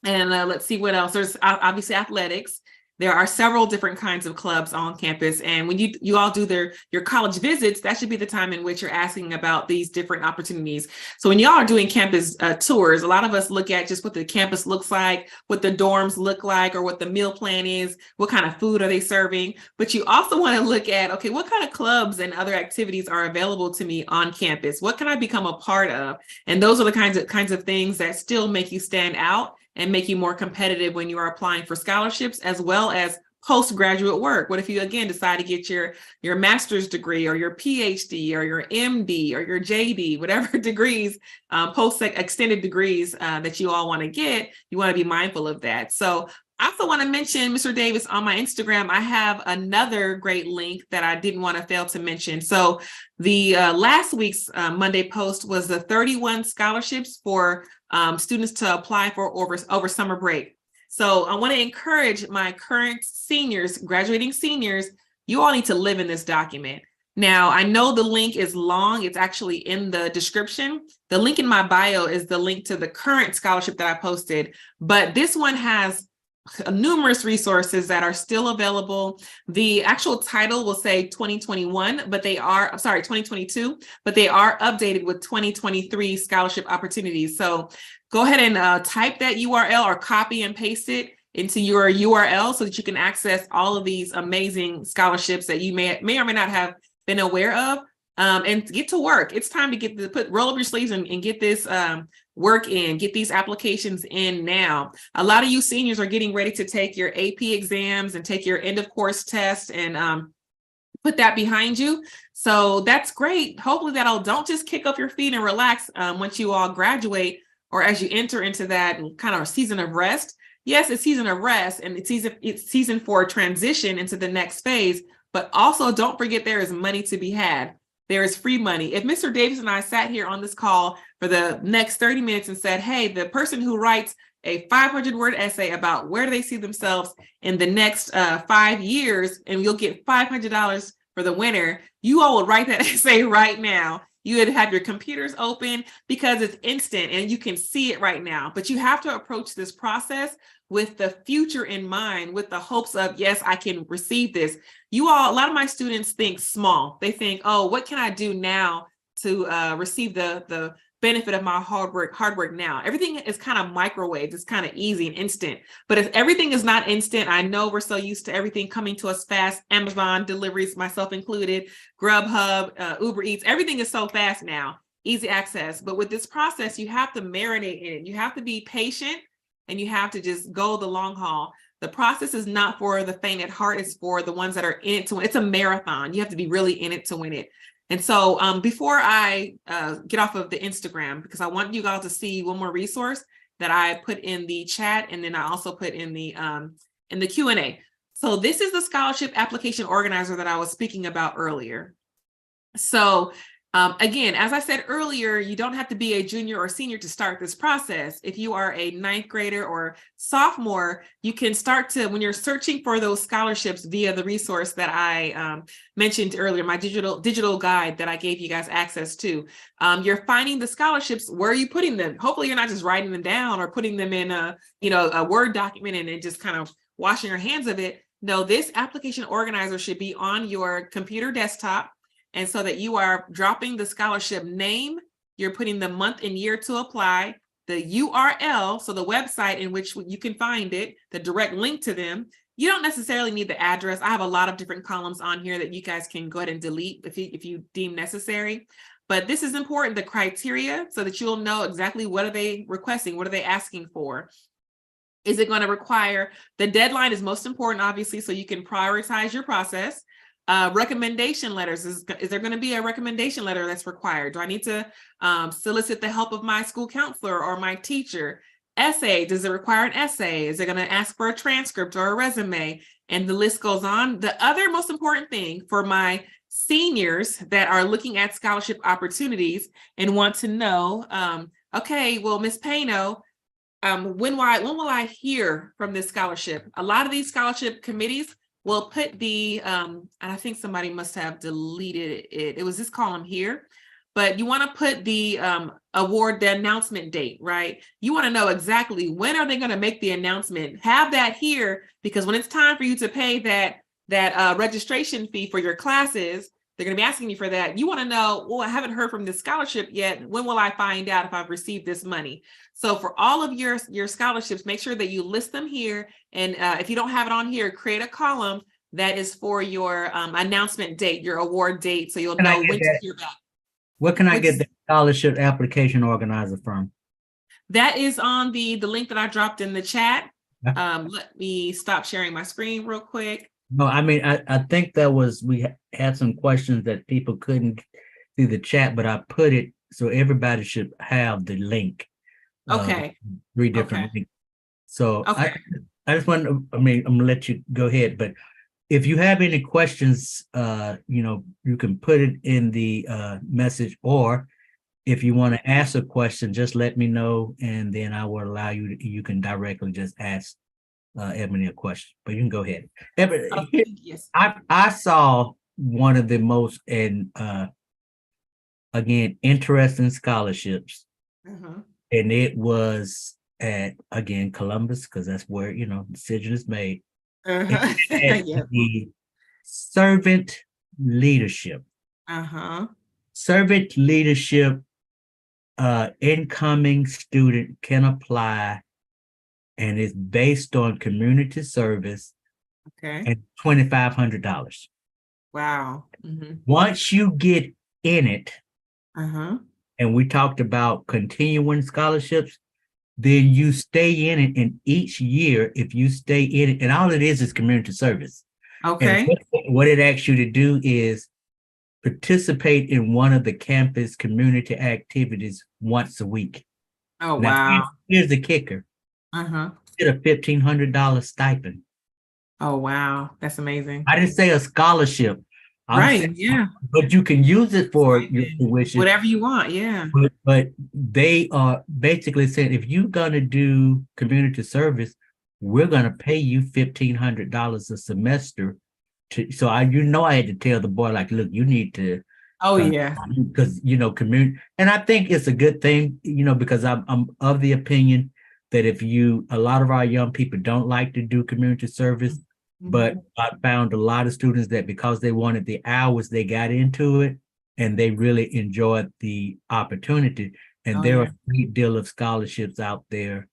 And let's see what else. There's obviously athletics. There are several different kinds of clubs on campus. And when you all do your college visits, that should be the time in which you're asking about these different opportunities. So when y'all are doing campus tours, a lot of us look at just what the campus looks like, what the dorms look like, or what the meal plan is, what kind of food are they serving. But you also want to look at, okay, what kind of clubs and other activities are available to me on campus? What can I become a part of? And those are the kinds of things that still make you stand out and make you more competitive when you are applying for scholarships, as well as postgraduate work. What if you, again, decide to get your master's degree or your PhD or your MD or your JD, whatever degrees, post-extended degrees that you all want to get, you want to be mindful of that. So I also want to mention, Mr. Davis, on my Instagram, I have another great link that I didn't want to fail to mention. So the last week's Monday post was the 31 scholarships for students to apply for over summer break. So I want to encourage my current seniors, graduating seniors, you all need to live in this document. Now, I know the link is long. It's actually in the description. The link in my bio is the link to the current scholarship that I posted, but this one has numerous resources that are still available. The actual title will say 2021, but they are, sorry, 2022, but they are updated with 2023 scholarship opportunities. So go ahead and type that URL or copy and paste it into your URL so that you can access all of these amazing scholarships that you may or may not have been aware of, and get to work. It's time to roll up your sleeves and get this work in, get these applications in now. A lot of you seniors are getting ready to take your AP exams and take your end of course test and put that behind you. So that's great. Hopefully don't just kick up your feet and relax once you all graduate or as you enter into that kind of season of rest. Yes, it's season of rest and it's season for transition into the next phase, but also don't forget there is money to be had. There is free money. If Mr. Davis and I sat here on this call for the next 30 minutes and said, hey, the person who writes a 500-word essay about where do they see themselves in the next 5 years, and you'll get $500 for the winner, you all will write that essay right now. You would have your computers open because it's instant and you can see it right now. But you have to approach this process with the future in mind, with the hopes of, yes, I can receive this. You all, a lot of my students think small. They think, oh, what can I do now to receive the benefit of my hard work now? Everything is kind of microwave. It's kind of easy and instant. But if everything is not instant, I know we're so used to everything coming to us fast. Amazon deliveries, myself included, Grubhub, Uber Eats, everything is so fast now, easy access. But with this process, you have to marinate in it. You have to be patient and you have to just go the long haul. The process is not for the faint at heart, it's for the ones that are in it to win. It's a marathon. You have to be really in it to win it. And so before I get off of the Instagram, because I want you all to see one more resource that I put in the chat, and then I also put in the Q&A. So this is the scholarship application organizer that I was speaking about earlier. So Again, as I said earlier, you don't have to be a junior or senior to start this process. If you are a ninth grader or sophomore, you can start to, when you're searching for those scholarships via the resource that I mentioned earlier, my digital guide that I gave you guys access to, you're finding the scholarships. Where are you putting them? Hopefully you're not just writing them down or putting them in a Word document and then just kind of washing your hands of it. No, this application organizer should be on your computer desktop. And so that you are dropping the scholarship name, you're putting the month and year to apply, the URL, so the website in which you can find it, the direct link to them. You don't necessarily need the address. I have a lot of different columns on here that you guys can go ahead and delete if you deem necessary. But this is important, the criteria, so that you'll know exactly what are they requesting, what are they asking for. Is it going to require, the deadline is most important, obviously, so you can prioritize your process. Recommendation letters, is there going to be a recommendation letter that's required? Do I need to solicit the help of my school counselor or my teacher? Essay, does it require an essay? Is it going to ask for a transcript or a resume? And the list goes on. The other most important thing for my seniors that are looking at scholarship opportunities and want to know, okay, well, Ms. Payno, when will I hear from this scholarship? A lot of these scholarship committees will put the, and I think somebody must have deleted it. It was this column here, but you want to put the award, the announcement date, right? You want to know exactly when are they going to make the announcement. Have that here, because when it's time for you to pay that registration fee for your classes, they're going to be asking you for that. You want to know, well, I haven't heard from this scholarship yet. When will I find out if I've received this money? So for all of your scholarships, make sure that you list them here. And if you don't have it on here, create a column that is for your announcement date, your award date, so you'll know when to hear back. Where can I get the scholarship application organizer from? That is on the link that I dropped in the chat. Let me stop sharing my screen real quick. No, I mean, I think we had some questions that people couldn't see the chat, but I put it so everybody should have the link. Okay. 3 different links. So okay. I just want to, I'm gonna let you go ahead, but if you have any questions, you can put it in the message, or if you want to ask a question, just let me know, and then I will allow you can directly just ask Ebony a question, but you can go ahead. Ebony, yes. I saw one of the most again interesting scholarships, and it was at Columbus, because that's where the decision is made. The servant leadership. Servant leadership, incoming student can apply, and it's based on community service. Okay. And $2,500. Wow. Once you get in it, and we talked about continuing scholarships, then you stay in it, and each year, if you stay in it, and all it is community service. Okay. And what it asks you to do is participate in one of the campus community activities once a week. Oh, now, wow. Here's the kicker. Get a $1,500 stipend. Oh, wow. That's amazing. I didn't say a scholarship. Right. Yeah. But you can use it for your tuition. Whatever you want. Yeah. But they are basically saying, if you're going to do community service, we're going to pay you $1,500 a semester. So I had to tell the boy, like, look, you need to. Oh, yeah. Because, community. And I think it's a good thing, because I'm of the opinion that a lot of our young people don't like to do community service. But I found a lot of students that because they wanted the hours, they got into it and they really enjoyed the opportunity. And there are a great deal of scholarships out there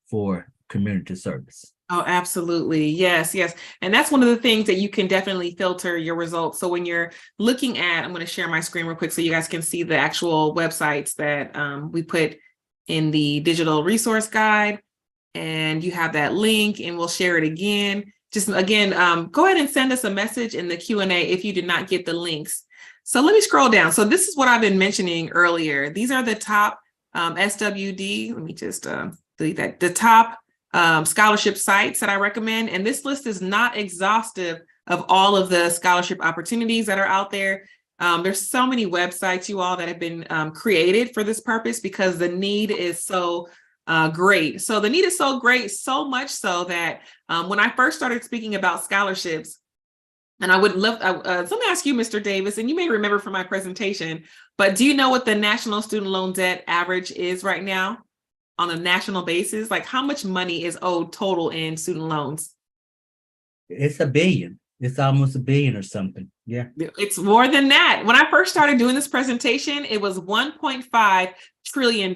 for community service. Oh, absolutely. Yes, yes. And that's one of the things that you can definitely filter your results. So when you're looking at, I'm going to share my screen real quick so you guys can see the actual websites that we put in the digital resource guide. And you have that link, and we'll share it again. Just again, go ahead and send us a message in the Q&A if you did not get the links. So let me scroll down. So this is what I've been mentioning earlier. These are the top SWD. Let me just delete that. The top scholarship sites that I recommend. And this list is not exhaustive of all of the scholarship opportunities that are out there. There's so many websites, you all, that have been created for this purpose because the need is so great. So the need is so great, so much so that when I first started speaking about scholarships, and I would love, let me ask you, Mr. Davis, and you may remember from my presentation, but do you know what the national student loan debt average is right now on a national basis? Like how much money is owed total in student loans? It's $1 billion. It's almost $1 billion or something. Yeah. It's more than that. When I first started doing this presentation, it was $1.5 trillion.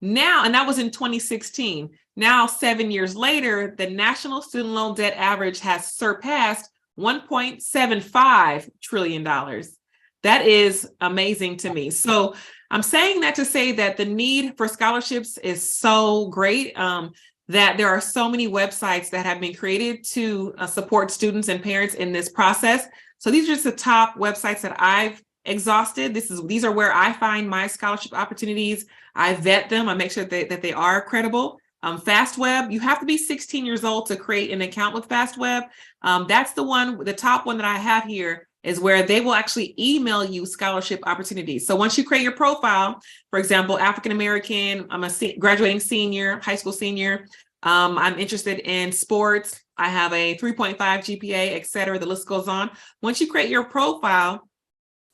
Now, and that was in 2016. Now, 7 years later, the national student loan debt average has surpassed $1.75 trillion. That is amazing to me. So I'm saying that to say that the need for scholarships is so great, that there are so many websites that have been created to support students and parents in this process. So these are just the top websites that I've exhausted. These are where I find my scholarship opportunities. I vet them. I make sure that they are credible. FastWeb, you have to be 16 years old to create an account with FastWeb. That's the top one that I have here is where they will actually email you scholarship opportunities. So once you create your profile, for example, African-American, I'm a graduating senior, high school senior. I'm interested in sports. I have a 3.5 GPA, et cetera. The list goes on. Once you create your profile,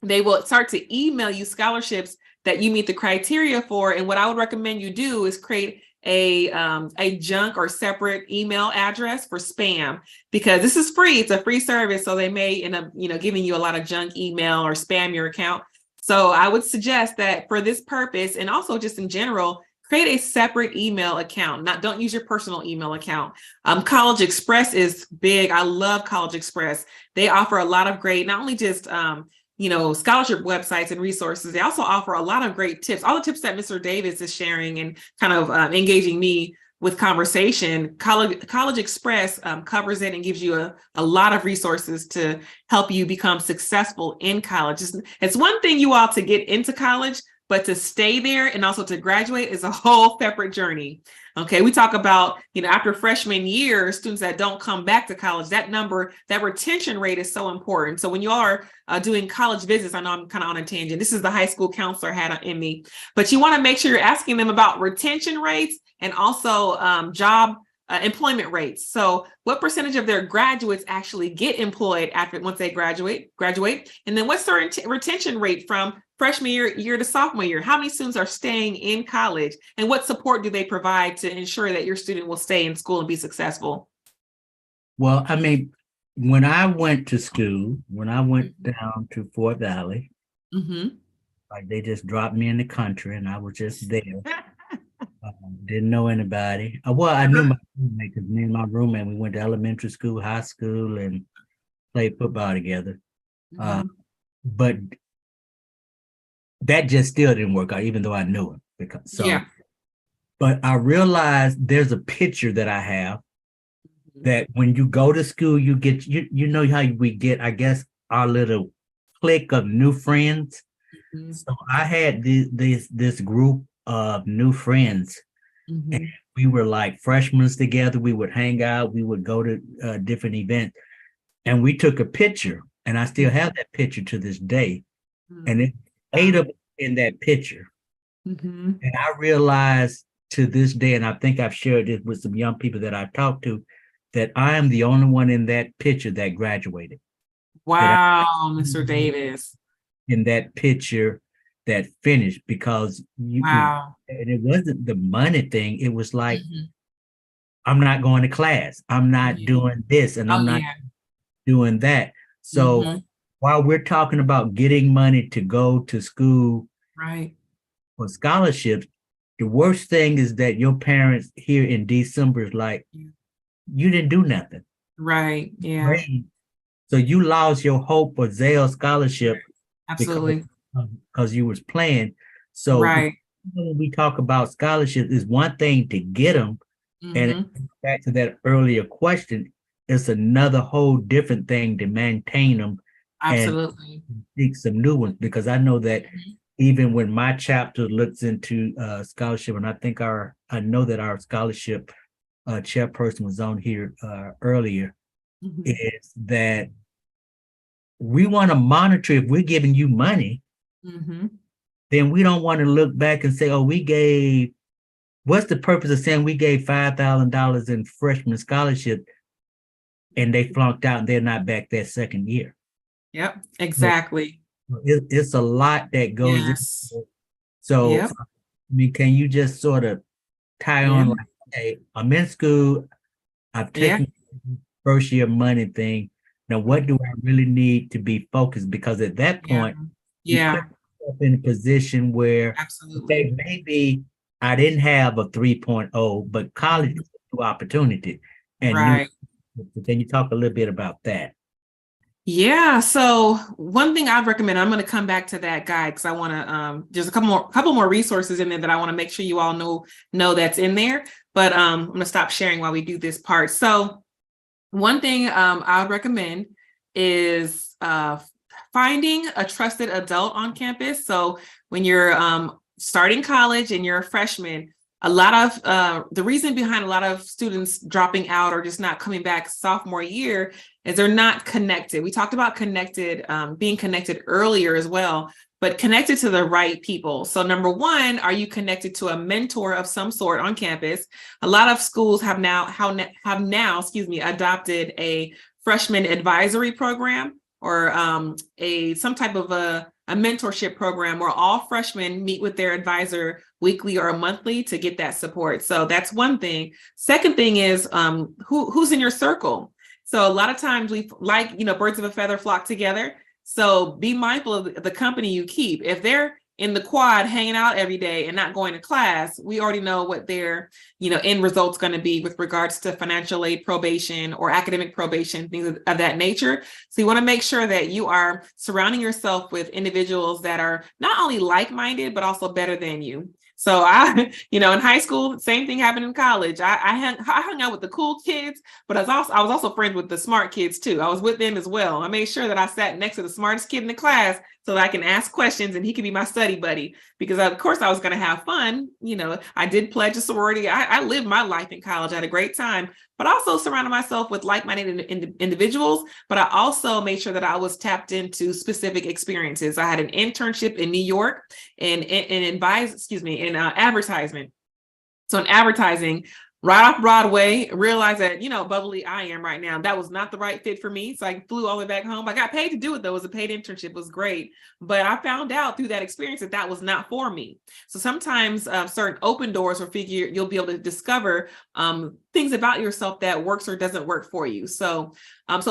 they will start to email you scholarships that you meet the criteria for. And what I would recommend you do is create a junk or separate email address for spam, because this is free. It's a free service. So they may end up, giving you a lot of junk email or spam your account. So I would suggest that for this purpose, and also just in general, create a separate email account. Don't use your personal email account. College Express is big. I love College Express. They offer a lot of great, not only just scholarship websites and resources. They also offer a lot of great tips. All the tips that Mr. Davis is sharing and kind of engaging me with conversation. College Express covers it and gives you a lot of resources to help you become successful in college. It's one thing, you all, to get into college, but to stay there and also to graduate is a whole separate journey. Okay, we talk about, after freshman year, students that don't come back to college, that retention rate is so important. So when you are doing college visits, I know I'm kind of on a tangent. This is the high school counselor hat in me, but you want to make sure you're asking them about retention rates and also job employment rates. So what percentage of their graduates actually get employed once they graduate? And then what's their retention rate from freshman year to sophomore year? How many students are staying in college, and what support do they provide to ensure that your student will stay in school and be successful? Well, I mean, when I went to school, when I went down to Fort Valley, like they just dropped me in the country and I was just there. Didn't know anybody. Well, I knew my roommate, because me and my roommate, we went to elementary school, high school, and played football together. But that just still didn't work out, even though I knew him. But I realized there's a picture that I have that when you go to school, you get, you know how we get, I guess, our little clique of new friends. So I had this group of new friends, and we were like freshmen together. We would hang out, we would go to different events, and we took a picture, and I still have that picture to this day. And it 8 of us in that picture. And I realized to this day, and I think I've shared this with some young people that I've talked to, that I am the only one in that picture that graduated. Wow, Mr. Davis. In that picture that finished, because and it wasn't the money thing. It was like, I'm not going to class. I'm not doing this, and I'm not doing that. So while we're talking about getting money to go to school for scholarships, the worst thing is that your parents here in December is like, you didn't do nothing. Right. Yeah. So you lost your hope for Zale scholarship. Absolutely. Because you was playing. So when we talk about scholarships, it's one thing to get them. And back to that earlier question, it's another whole different thing to maintain them. Absolutely. And seek some new ones, because I know that even when my chapter looks into scholarship, and I know that our scholarship chairperson was on here earlier, is that we want to monitor if we're giving you money, Mm-hmm. then we don't want to look back and say, oh, what's the purpose of saying we gave $5,000 in freshman scholarship and they flunked out and they're not back that second year? Yep, exactly. It's a lot that goes Yes. in. So, Yep. I mean, can you just sort of tie on like, hey, I'm in school, I've Yeah. taken first year money thing. Now, what do I really need to be focused? Because at that point, you put Yeah. yourself in a position where, Absolutely. okay, maybe I didn't have a 3.0, but college is a new opportunity and new. Right. Can you talk a little bit about that? Yeah. So one thing I'd recommend, I'm going to come back to that guide because I want to there's a couple more resources in there that I want to make sure you all know that's in there. But I'm going to stop sharing while we do this part. So one thing I would recommend is finding a trusted adult on campus. So when you're starting college and you're a freshman, a lot of the reason behind a lot of students dropping out or just not coming back sophomore year is they're not connected. We talked about being connected earlier as well, but connected to the right people. So number one, are you connected to a mentor of some sort on campus? A lot of schools have now adopted a freshman advisory program or some type of a mentorship program where all freshmen meet with their advisor weekly or monthly to get that support. So that's one thing. Second thing is who's in your circle. So a lot of times we birds of a feather flock together. So be mindful of the company you keep. If they're in the quad hanging out every day and not going to class, we already know what their end result's going to be with regards to financial aid probation or academic probation, things of that nature. So you want to make sure that you are surrounding yourself with individuals that are not only like-minded, but also better than you. So in high school, same thing happened in college. I hung out with the cool kids, but I was also friends with the smart kids too. I was with them as well. I made sure that I sat next to the smartest kid in the class so that I can ask questions and he could be my study buddy, because of course I was going to have fun. I did pledge a sorority. I lived my life in college. I had a great time, but also surrounded myself with like-minded individuals. But I also made sure that I was tapped into specific experiences. I had an internship in New York and advertisement. So in advertising, right off Broadway, realized that, bubbly I am right now, that was not the right fit for me. So I flew all the way back home. I got paid to do it though. It was a paid internship. It was great. But I found out through that experience that was not for me. So sometimes certain open doors will you'll be able to discover things about yourself that works or doesn't work for you. So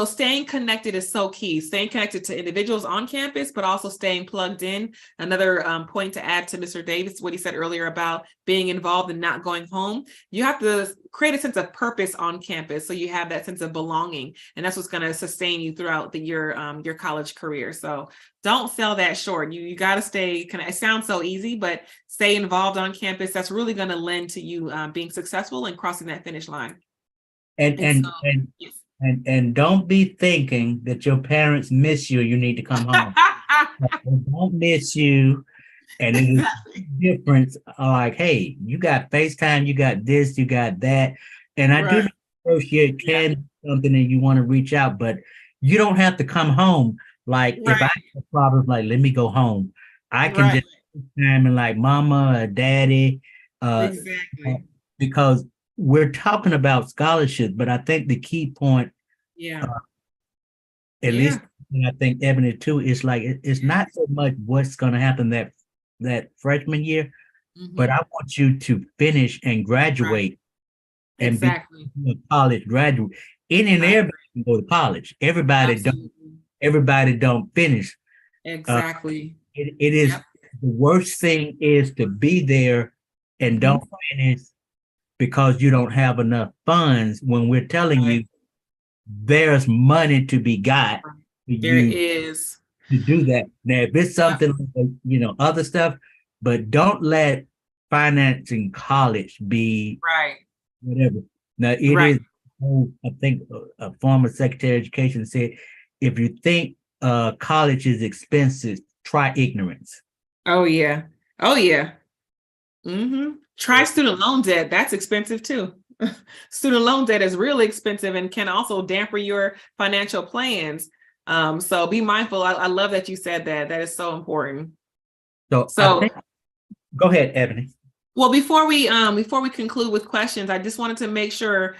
staying connected is so key. Staying connected to individuals on campus, but also staying plugged in. Another point to add to Mr. Davis, what he said earlier about being involved and not going home. You have to create a sense of purpose on campus, so you have that sense of belonging, and that's what's going to sustain you throughout your college career. So don't sell that short. You got to stay. It sounds so easy, but stay involved on campus. That's really going to lend to you being successful and crossing that finish line. And don't be thinking that your parents miss you. You need to come home. They don't miss you. And it is a difference. Like, hey, you got FaceTime, you got this, you got that. And I do know first year can be something and you want to reach out, but you don't have to come home. Like if I have problems, like let me go home. I can just FaceTime and like mama or daddy. Exactly. Because we're talking about scholarships, but I think the key point, at least I think Ebony too, is like it's not so much what's going to happen that freshman year, but I want you to finish and graduate and be a college graduate. Everybody can go to college. Everybody don't finish. Exactly. It is the worst thing is to be there and don't finish because you don't have enough funds when we're telling you there's money to be got. There is. To do that. Now, if it's something like, other stuff, but don't let financing college be whatever. Now, it is, I think a former Secretary of Education said, if you think college is expensive, try ignorance. Oh, yeah. Oh, yeah. Try student loan debt. That's expensive too. Student loan debt is really expensive and can also damper your financial plans. So be mindful. I love that you said that. That is so important. So I think, go ahead, Ebony. Well, before we conclude with questions, I just wanted to make sure,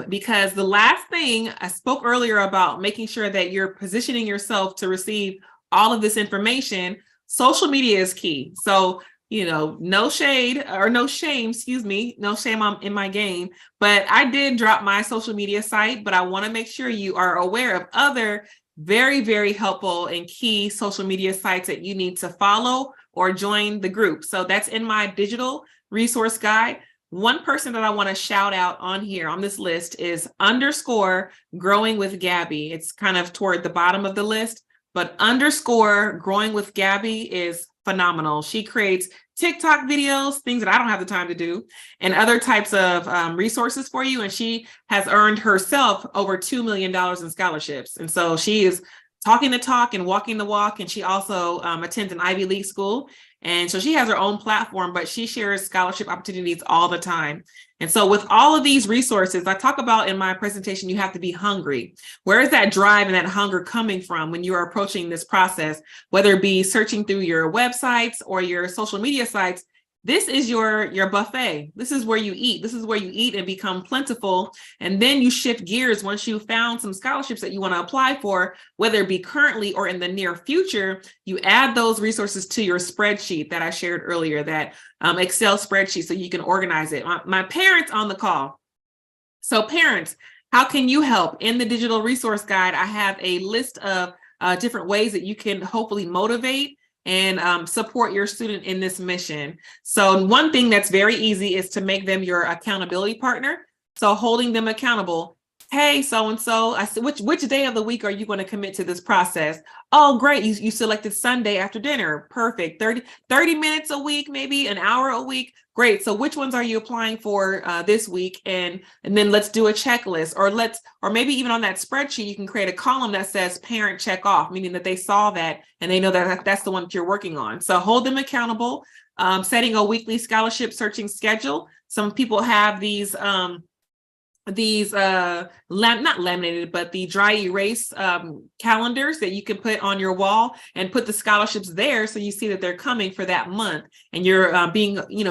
because the last thing I spoke earlier about making sure that you're positioning yourself to receive all of this information, social media is key. So, no shade or no shame, excuse me, no shame in my game, but I did drop my social media site, but I want to make sure you are aware of other very, very helpful and key social media sites that you need to follow or join the group. So that's in my digital resource guide. One person that I want to shout out on here on this list is _growing with Gabby. It's kind of toward the bottom of the list, but _growing with Gabby is phenomenal. She creates TikTok videos, things that I don't have the time to do, and other types of resources for you. And she has earned herself over $2 million in scholarships. And so she is talking the talk and walking the walk. And she also attends an Ivy League school. And so she has her own platform, but she shares scholarship opportunities all the time. And so with all of these resources, I talk about in my presentation, you have to be hungry. Where is that drive and that hunger coming from when you are approaching this process, whether it be searching through your websites or your social media sites? This is your buffet. This is where you eat. This is where you eat and become plentiful. And then you shift gears once you've found some scholarships that you want to apply for, whether it be currently or in the near future. You add those resources to your spreadsheet that I shared earlier, that Excel spreadsheet, so you can organize it. My parents on the call. So parents, how can you help? In the digital resource guide, I have a list of different ways that you can hopefully motivate and support your student in this mission. So one thing that's very easy is to make them your accountability partner. So holding them accountable. Hey, so-and-so, I said, which day of the week are you going to commit to this process? Oh, great. You selected Sunday after dinner. Perfect. 30 minutes a week, maybe an hour a week. Great. So which ones are you applying for this week? And then let's do a checklist, or maybe even on that spreadsheet, you can create a column that says parent check off, meaning that they saw that and they know that that's the one that you're working on. So hold them accountable, setting a weekly scholarship searching schedule. Some people have these not laminated, but the dry erase calendars that you can put on your wall and put the scholarships there, so you see that they're coming for that month, and you're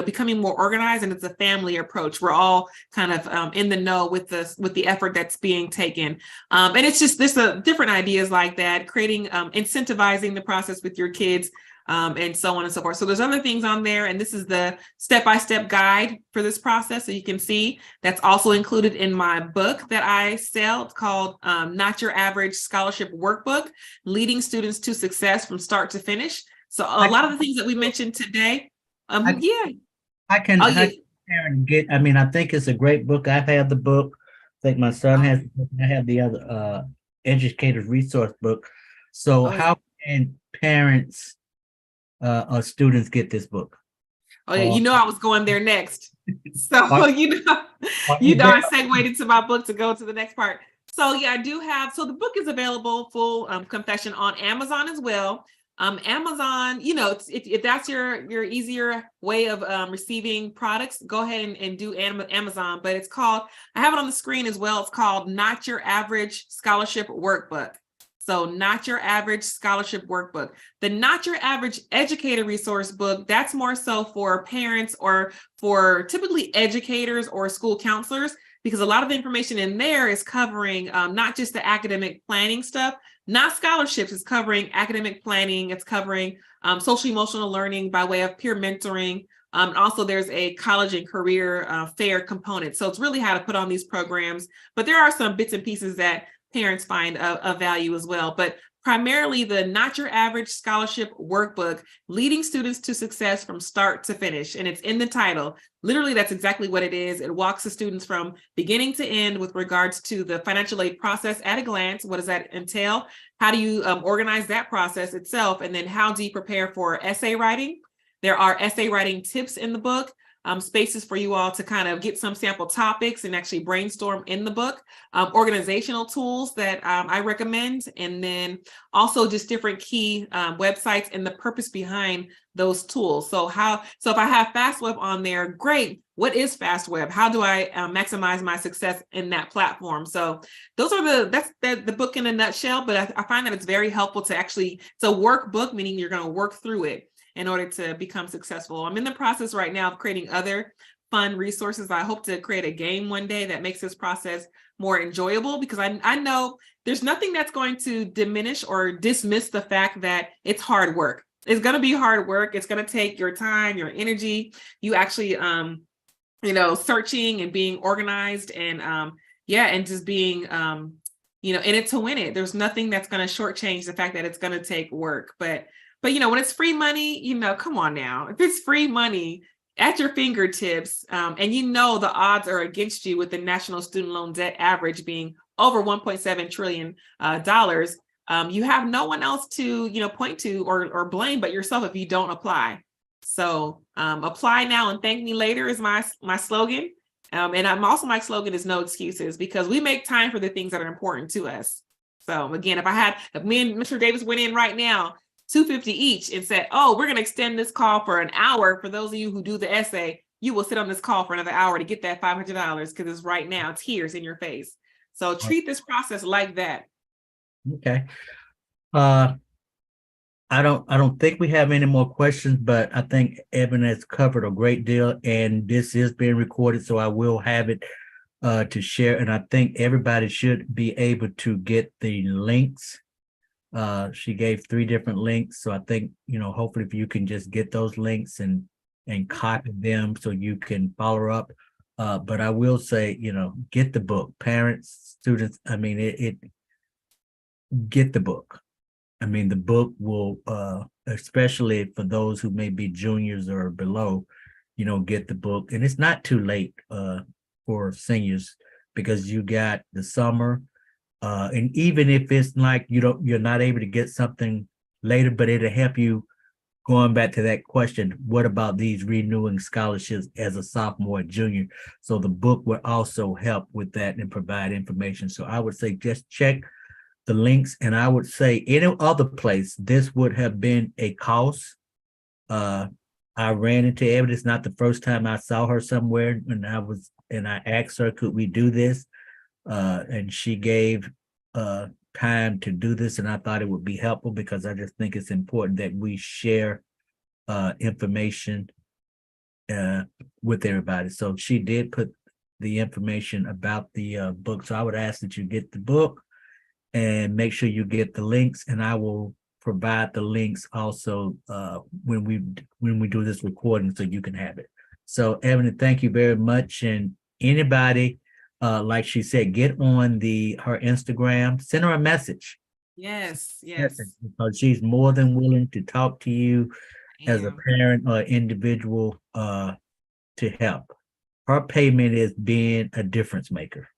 becoming more organized. And it's a family approach. We're all kind of in the know with the effort that's being taken, and it's just this different ideas like that, creating incentivizing the process with your kids. And so on and so forth. So there's other things on there, and this is the step-by-step guide for this process. So you can see that's also included in my book that I sell. It's called Not Your Average Scholarship Workbook, Leading Students to Success from Start to Finish. So a lot of the things that we mentioned today. I can get, I think it's a great book. I've had the book. I think my son has, I have the other educator's resource book. So how can parents or students get this book? Oh yeah, I was going there next. So I segued into my book to go to the next part. So yeah, I do have. So the book is available, full confession, on Amazon as well. Amazon, if that's your easier way of receiving products, go ahead and do Amazon. But I have it on the screen as well. It's called Not Your Average Scholarship Workbook. So Not Your Average Scholarship Workbook. The Not Your Average Educator Resource Book, that's more so for parents or for typically educators or school counselors, because a lot of the information in there is covering not just the academic planning stuff, not scholarships, it's covering academic planning, it's covering social emotional learning by way of peer mentoring. Also, there's a college and career fair component. So it's really how to put on these programs, but there are some bits and pieces that parents find of value as well. But primarily the Not Your Average Scholarship Workbook, Leading Students to Success from Start to Finish. And it's in the title. Literally, that's exactly what it is. It walks the students from beginning to end with regards to the financial aid process at a glance. What does that entail? How do you organize that process itself? And then how do you prepare for essay writing? There are essay writing tips in the book, spaces for you all to kind of get some sample topics and actually brainstorm in the book, organizational tools that I recommend, and then also just different key websites and the purpose behind those tools. So if I have FastWeb on there, great. What is FastWeb? How do I maximize my success in that platform? So those are that's the book in a nutshell, but I find that it's very helpful to actually, it's a workbook, meaning you're going to work through it in order to become successful. I'm in the process right now of creating other fun resources. I hope to create a game one day that makes this process more enjoyable, because I know there's nothing that's going to diminish or dismiss the fact that it's hard work. It's going to be hard work. It's going to take your time, your energy, you actually, searching and being organized and and just being, in it to win it. There's nothing that's going to shortchange the fact that it's going to take work. But when it's free money, come on now. If it's free money at your fingertips, and the odds are against you with the national student loan debt average being over $1.7 trillion, you have no one else to point to or blame but yourself if you don't apply. So apply now and thank me later is my slogan. And my slogan is no excuses, because we make time for the things that are important to us. So again, if me and Mr. Davis went in right now, $250 each, and said, oh, we're going to extend this call for an hour. For those of you who do the essay, you will sit on this call for another hour to get that $500, because it's right now, it's here, it's in your face. So treat this process like that. Okay. I don't think we have any more questions, but I think Evan has covered a great deal, and this is being recorded, so I will have it to share. And I think everybody should be able to get the links. She gave 3 different links, so I think hopefully if you can just get those links and copy them so you can follow up. But I will say, get the book, parents, students. I mean, get the book. I mean, the book will, especially for those who may be juniors or below, get the book. And it's not too late for seniors, because you got the summer. And even if it's like you're not able to get something later, but it'll help you going back to that question, what about these renewing scholarships as a sophomore or junior? So the book will also help with that and provide information. So I would say just check the links, and I would say any other place this would have been a cost. I ran into Evan. It's not the first time I saw her somewhere, and I asked her, could we do this? And she gave time to do this, and I thought it would be helpful, because I just think it's important that we share information with everybody. So she did put the information about the book. So I would ask that you get the book and make sure you get the links, and I will provide the links also when we do this recording, so you can have it. So Evan, thank you very much. And anybody, like she said, get on her Instagram, send her a message. Yes. Because she's more than willing to talk to you as a parent or individual to help. Her payment is being a difference maker.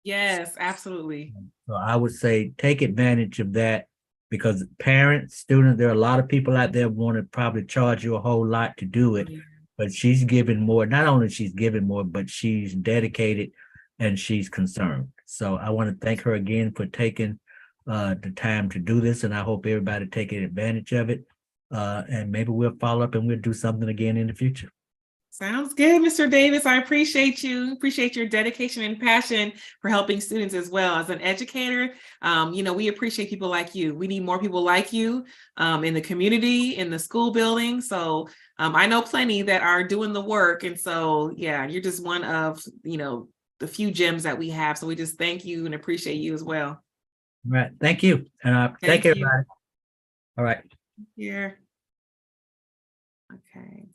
Yes, absolutely. So I would say take advantage of that, because parents, students, there are a lot of people out there want to probably charge you a whole lot to do it, but she's giving more. Not only she's giving more, but she's dedicated and she's concerned. So I want to thank her again for taking the time to do this, and I hope everybody taking advantage of it. And maybe we'll follow up and we'll do something again in the future. Sounds good, Mr. Davis. I appreciate you. Appreciate your dedication and passion for helping students as well. As an educator, we appreciate people like you. We need more people like you in the community, in the school building. So I know plenty that are doing the work. And so, yeah, you're just one of, the few gems that we have. So we just thank you and appreciate you as well. All right. Thank you. And thank you, everybody. All right. Here. Okay.